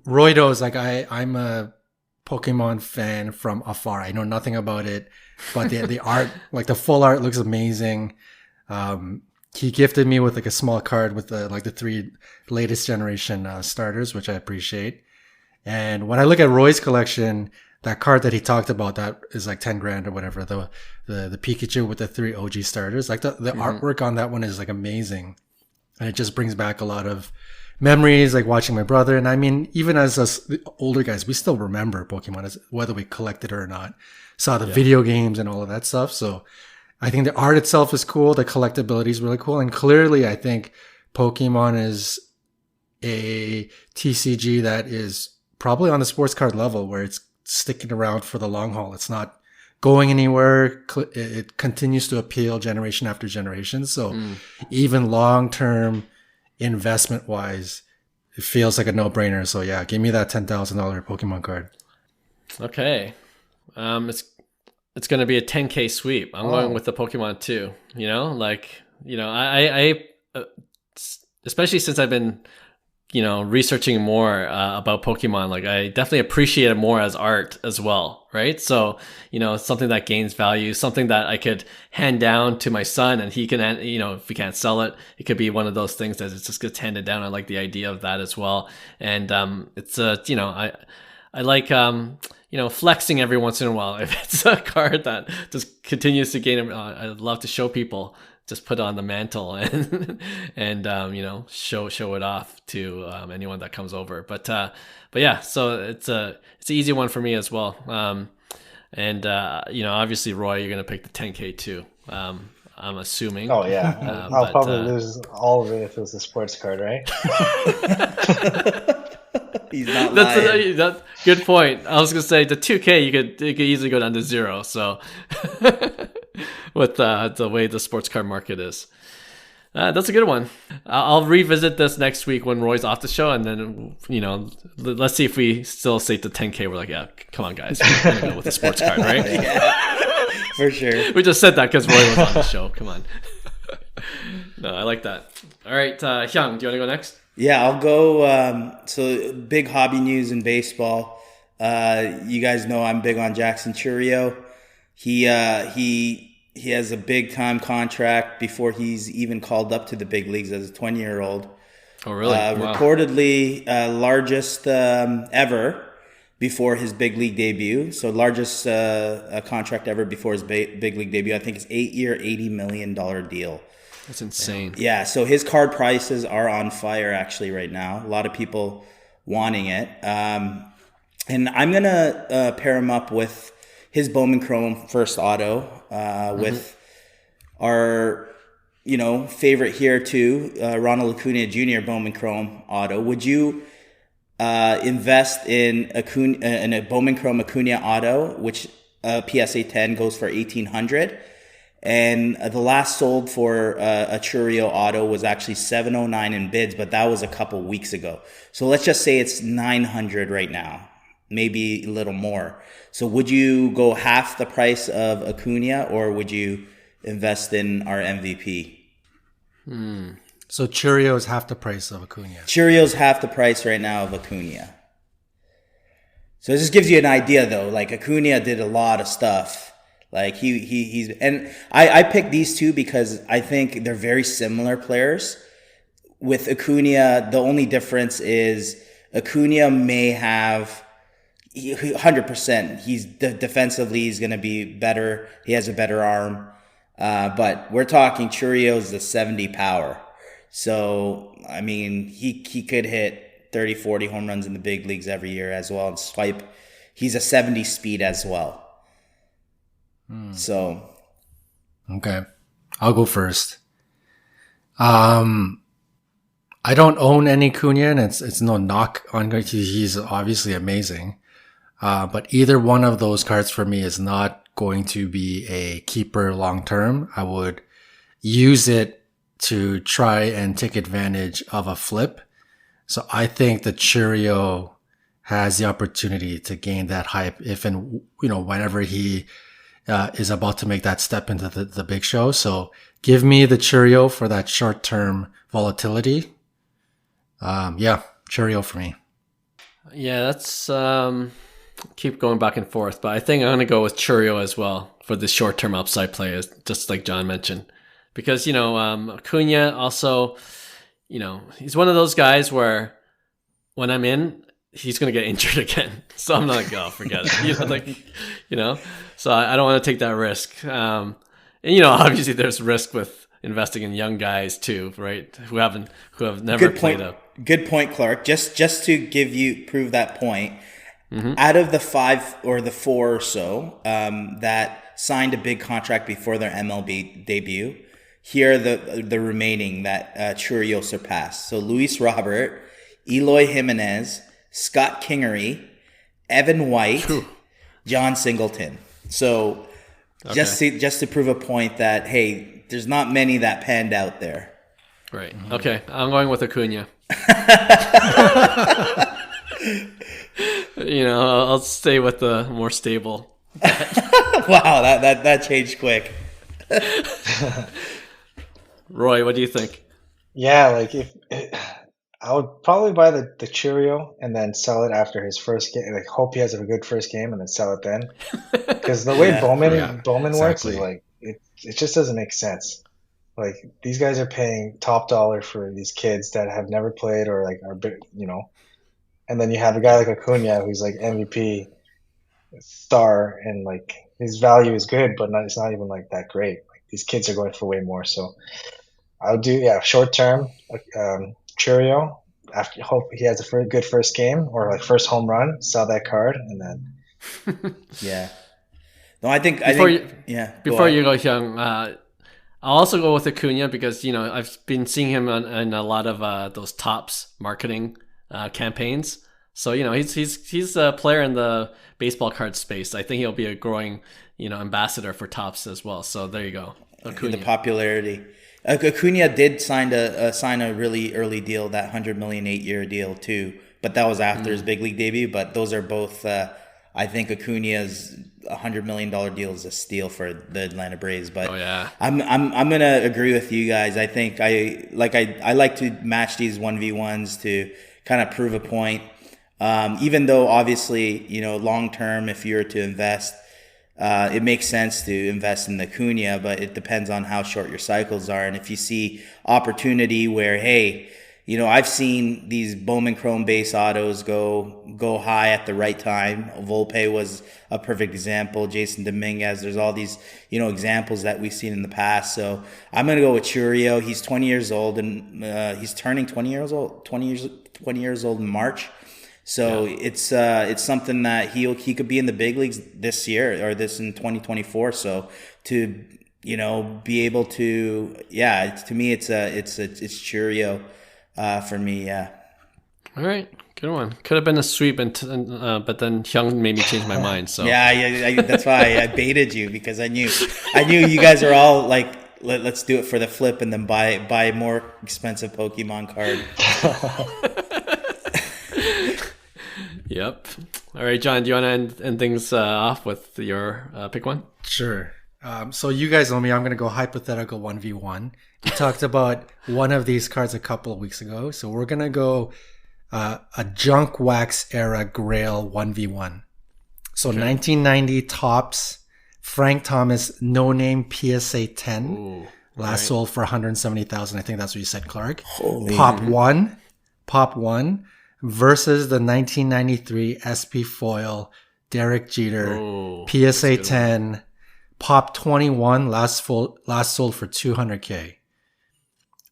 Roy knows like I'm a Pokemon fan from afar. I know nothing about it, but the art, like the full art, looks amazing. He gifted me with like a small card with the 3 latest generation starters, which I appreciate. And when I look at Roy's collection, that card that he talked about that is like 10 grand or whatever, the Pikachu with the 3 OG starters, like the artwork on that one is like amazing, and it just brings back a lot of memories, like watching my brother. And I mean, even as us older guys, we still remember Pokemon, whether we collected it or not, saw the video games and all of that stuff. So I think the art itself is cool, the collectability is really cool, and clearly I think Pokemon is a TCG that is probably on the sports card level where it's sticking around for the long haul. It's not going anywhere. It continues to appeal generation after generation. So even long-term investment wise, it feels like a no-brainer. So yeah, give me that $10,000 Pokemon card. Okay. It's going to be a 10K sweep. I'm going with the Pokemon too. I especially since I've been researching more about Pokemon, like I definitely appreciate it more as art as well, right? So, it's something that gains value, something that I could hand down to my son, and he can, if we can't sell it, it could be one of those things that it just gets handed down. I like the idea of that as well. And it's I like flexing every once in a while. If it's a card that just continues to gain, I'd love to show people. Just put it on the mantle and show it off to anyone that comes over. But yeah, so it's an easy one for me as well. Obviously, Roy, you're gonna pick the 10K too. I'm assuming. Oh yeah, I'll probably lose all of it if it was a sports card, right? He's not lying. That's good point. I was gonna say the 2K you could easily go down to 0. So with the way the sports card market is, that's a good one. I'll revisit this next week when Roy's off the show, and then let's see if we still say the 10K. We're like, yeah, come on guys, we're gonna go with the sports card, right? Yeah, for sure. We just said that because Roy was on the show. Come on. No, I like that. All right, Hyung, do you want to go next? Yeah, I'll go. So big hobby news in baseball. You guys know I'm big on Jackson Chourio. He has a big time contract before he's even called up to the big leagues as a 20-year-old. Oh, really? Wow. Reportedly largest ever before his big league debut. So largest contract ever before his big league debut. I think it's 8-year, $80 million deal. That's insane. Yeah, so his card prices are on fire actually right now. A lot of people wanting it. And I'm going to pair him up with his Bowman Chrome first auto with our, favorite here too, Ronald Acuna Jr. Bowman Chrome auto. Would you invest in a Bowman Chrome Acuna auto, which PSA 10 goes for $1,800? And the last sold for a Chourio auto was actually $709 in bids, but that was a couple weeks ago. So let's just say it's $900 right now, maybe a little more. So would you go half the price of Acuna, or would you invest in our MVP? So Chourio is half the price of Acuna. Chourio's half the price right now of Acuna. So it just gives you an idea, though. Like Acuna did a lot of stuff. Like he's and I picked these two because I think they're very similar players. With Acuna, the only difference is Acuna may have 100%. He's defensively, he's going to be better. He has a better arm. But we're talking Chourio's the 70 power. So, I mean, he could hit 30, 40 home runs in the big leagues every year as well. And swipe, he's a 70 speed as well. So. Okay. I'll go first. I don't own any Acuna, and it's no knock on him. He's obviously amazing. But either one of those cards for me is not going to be a keeper long term. I would use it to try and take advantage of a flip. So I think that Chourio has the opportunity to gain that hype if and whenever he is about to make that step into the big show. So give me the Chourio for that short term volatility. Chourio for me. Yeah, that's keep going back and forth, but I think I'm going to go with Chourio as well for the short-term upside play, just like John mentioned. Because, Acuna also, he's one of those guys where when I'm in, he's going to get injured again. So I'm like, oh, forget it. So I don't want to take that risk. And, obviously there's risk with investing in young guys too, right? Who have never played up. Good point, Clark. Just to prove that point, out of the 5 or the 4 or so that signed a big contract before their MLB debut, here are the remaining that Chourio surpassed. So Luis Robert, Eloy Jimenez, Scott Kingery, Evan White, John Singleton. So just to prove a point that, hey, there's not many that panned out there. Right. Okay. I'm going with Acuna. I'll stay with the more stable. Wow, that changed quick. Roy, what do you think? Yeah, I would probably buy the Chourio and then sell it after his first game. Like, hope he has a good first game and then sell it then. Because the way Bowman works is it just doesn't make sense. Like, these guys are paying top dollar for these kids that have never played or are big, and then you have a guy like Acuna who's like MVP, star, and like his value is good, but it's not even like that great. Like these kids are going for way more. So I'll do short term. Chourio. After hope he has a good first game or like first home run, sell that card, and then Yeah. No, I think yeah. Before you go, Hyung, I'll also go with Acuna because I've been seeing him in a lot of those Tops marketing campaigns. So he's a player in the baseball card space. I think he'll be a growing ambassador for Tops as well. So there you go, Acuna. The popularity. Acuna did sign a really early deal, that $100 million 8-year deal too, but that was after his big league debut. But those are both. I think Acuna's $100 million deal is a steal for the Atlanta Braves. But I'm gonna agree with you guys. I think I like to match these 1v1s to kind of prove a point. Even though obviously long term, if you're to invest, it makes sense to invest in the Acuna, but it depends on how short your cycles are. And if you see opportunity where, hey, I've seen these Bowman Chrome base autos go high at the right time. Volpe was a perfect example. Jason Dominguez. There's all these examples that we've seen in the past. So I'm gonna go with Chourio. He's 20 years old, and he's turning 20 years old. 20 years old in March. So it's something that he could be in the big leagues this year or this in 2024. So to be able to to me it's Chourio for me. Yeah. All right, good one. Could have been a sweep, but then Hyung made me change my mind. So yeah, that's why I baited you, because I knew you guys are all like, let's do it for the flip and then buy a more expensive Pokemon card. Yep. All right, John, do you want to end things off with your pick one? Sure. So you guys know me. I'm going to go hypothetical 1v1. We talked about one of these cards a couple of weeks ago. So we're going to go a junk wax era Grail 1v1. So 1990 Tops, Frank Thomas No Name PSA 10. Ooh, last sold for 170,000. I think that's what you said, Clark. Holy Pop one versus the 1993 SP Foil Derek Jeter PSA 10. Pop 21 last sold for 200K.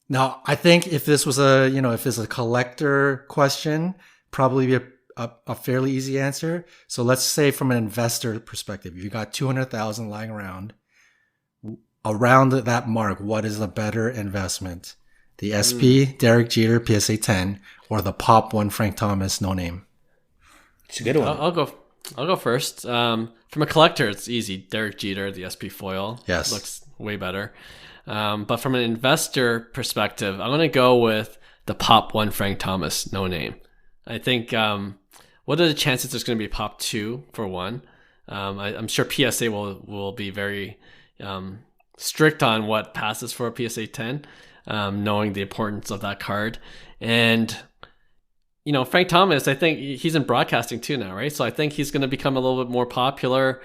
Now, I think if this was if it's a collector question, probably be a fairly easy answer. So let's say from an investor perspective, if you got 200,000 lying around that mark, what is the better investment? The SP Derek Jeter PSA 10 or the Pop 1 Frank Thomas No Name? It's a good one. I'll go first. From a collector, it's easy. Derek Jeter, the SP foil. Yes. Looks way better. But from an investor perspective, I'm going to go with the Pop 1 Frank Thomas No Name. I think, what are the chances there's going to be a Pop 2 for one? I'm sure PSA will be very strict on what passes for a PSA 10, knowing the importance of that card. And Frank Thomas, I think he's in broadcasting too now, right? So I think he's going to become a little bit more popular,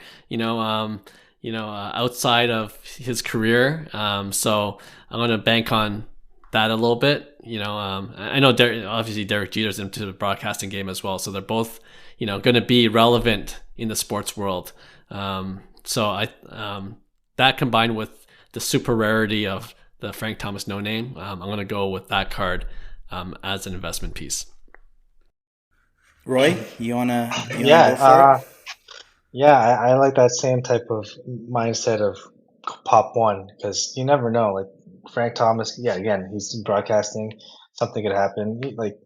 outside of his career. So I'm going to bank on that a little bit. I know obviously Derek Jeter's into the broadcasting game as well. So they're both, going to be relevant in the sports world. So that combined with the super rarity of the Frank Thomas No Name, I'm going to go with that card as an investment piece. Roy, you wanna go for it? Yeah, I like that same type of mindset of Pop 1, because you never know. Like Frank Thomas, again, he's broadcasting. Something could happen. Like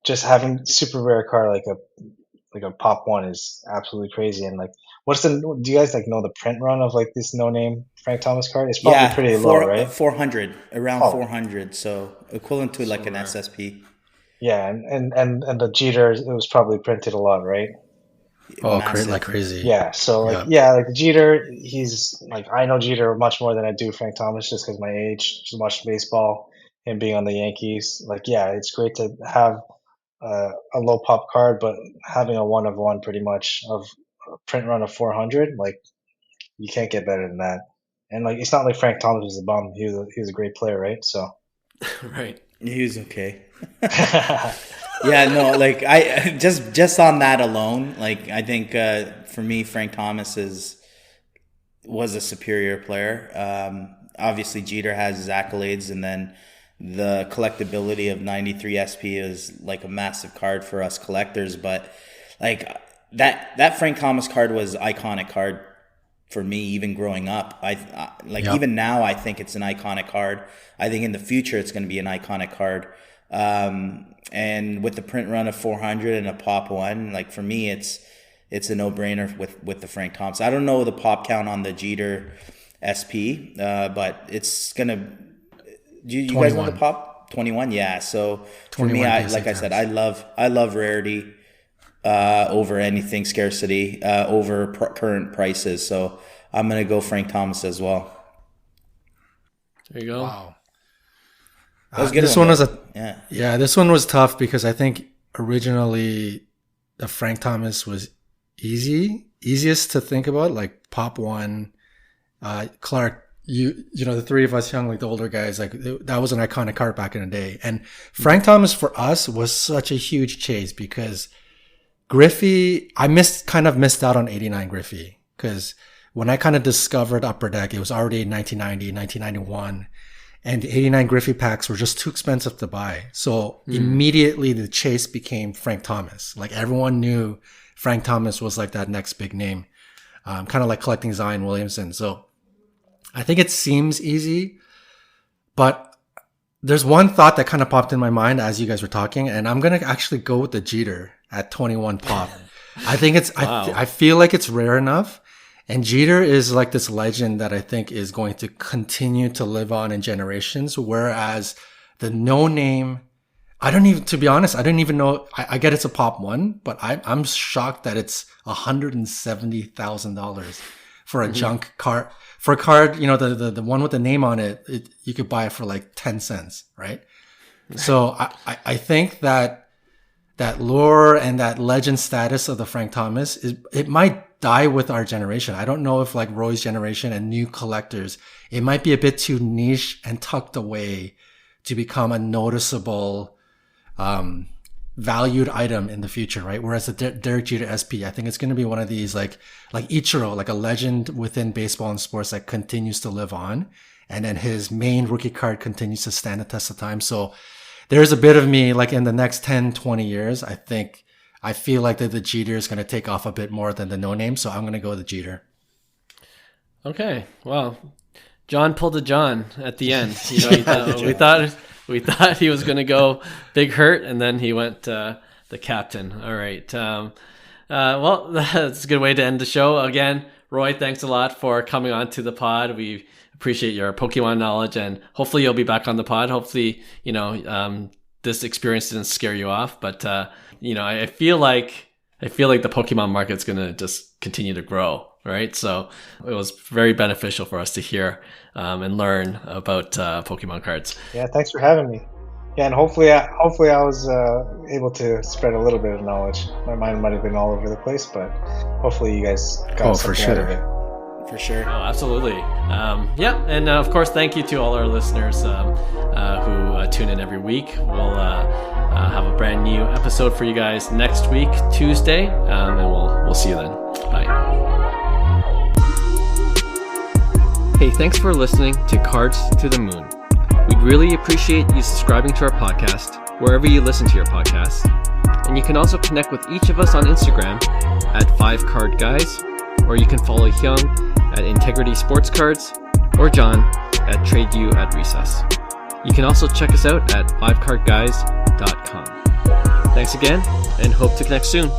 just having super rare card like a Pop 1 is absolutely crazy. And like, do you guys know the print run of like this No Name Frank Thomas card? It's probably pretty low, right? 400, around 400, so equivalent to like an SSP. Yeah, and the Jeter, it was probably printed a lot, right? Oh, like crazy. Yeah, so like like the Jeter, he's like, I know Jeter much more than I do Frank Thomas, just because my age, just watching baseball and being on the Yankees. Like, it's great to have a low pop card, but having a 1 of 1 pretty much of a print run of 400, like you can't get better than that. And like, it's not like Frank Thomas was a bum. He was a great player, right? So right. He was okay. Yeah, no, like I just on that alone, like I think for me, Frank Thomas was a superior player. Obviously, Jeter has his accolades, and then the collectability of 93 SP is like a massive card for us collectors. But like that Frank Thomas card was iconic card for me, even growing up. Even now, I think it's an iconic card. I think in the future, it's going to be an iconic card. And with the print run of 400 and a pop one, like for me, it's a no-brainer with the Frank Thomas. I don't know the pop count on the Jeter SP, but it's gonna. Do you guys know the pop 21? Yeah. So for me, like I said, I love rarity over anything, scarcity over current prices. So I'm gonna go Frank Thomas as well. There you go. Wow. This one was tough because I think originally the Frank Thomas was easiest to think about, like pop one. Clark, you know, the three of us young, like the older guys, like that was an iconic card back in the day. And Frank Thomas for us was such a huge chase because Griffey, I kind of missed out on 89 Griffey because when I kind of discovered Upper Deck, it was already 1990, 1991. And the 89 Griffey packs were just too expensive to buy. So immediately the chase became Frank Thomas. Like everyone knew Frank Thomas was like that next big name. Kind of like collecting Zion Williamson. So I think it seems easy, but there's one thought that kind of popped in my mind as you guys were talking, and I'm going to actually go with the Jeter at 21 pop. I think wow. I feel like it's rare enough. And Jeter is like this legend that I think is going to continue to live on in generations. Whereas the no name, to be honest, I didn't even know. I get it's a pop one, but I'm shocked that it's $170,000 for a junk card. For a card, you know, the one with the name on it, you could buy it for like 10 cents, right? So I think that lure and that legend status of the Frank Thomas it might die with our generation. I don't know if like Roy's generation and new collectors, it might be a bit too niche and tucked away to become a noticeable, valued item in the future, right? Whereas the Derek Jeter SP, I think it's going to be one of these like Ichiro, like a legend within baseball and sports that continues to live on. And then his main rookie card continues to stand the test of time. So there's a bit of me like in the next 10, 20 years, I feel like that the Jeter is going to take off a bit more than the no name. So I'm going to go with the Jeter. Okay. Well, John pulled a John at the end. You know, we thought he was going to go big hurt, and then he went the captain. All right. Well, that's a good way to end the show. Again, Roy, thanks a lot for coming on to the pod. We appreciate your Pokemon knowledge, and hopefully you'll be back on the pod. Hopefully, you know, this experience didn't scare you off, but you know, I feel like the Pokemon market's going to just continue to grow. Right. So it was very beneficial for us to hear and learn about Pokemon cards. Yeah. Thanks for having me. Yeah. And hopefully I was able to spread a little bit of knowledge. My mind might have been all over the place, but hopefully you guys got something out of it. For sure. Oh, absolutely. Yeah. And of course, thank you to all our listeners who tune in every week. We'll have a brand new episode for you guys next week, Tuesday. And we'll see you then. Bye. Hey, thanks for listening to Cards to the Moon. We'd really appreciate you subscribing to our podcast wherever you listen to your podcasts. And you can also connect with each of us on Instagram at 5cardguys, or you can follow Hyung at Integrity Sports Cards, or John at TradeU at Recess. You can also check us out at 5cardguys.com. Thanks again, and hope to connect soon.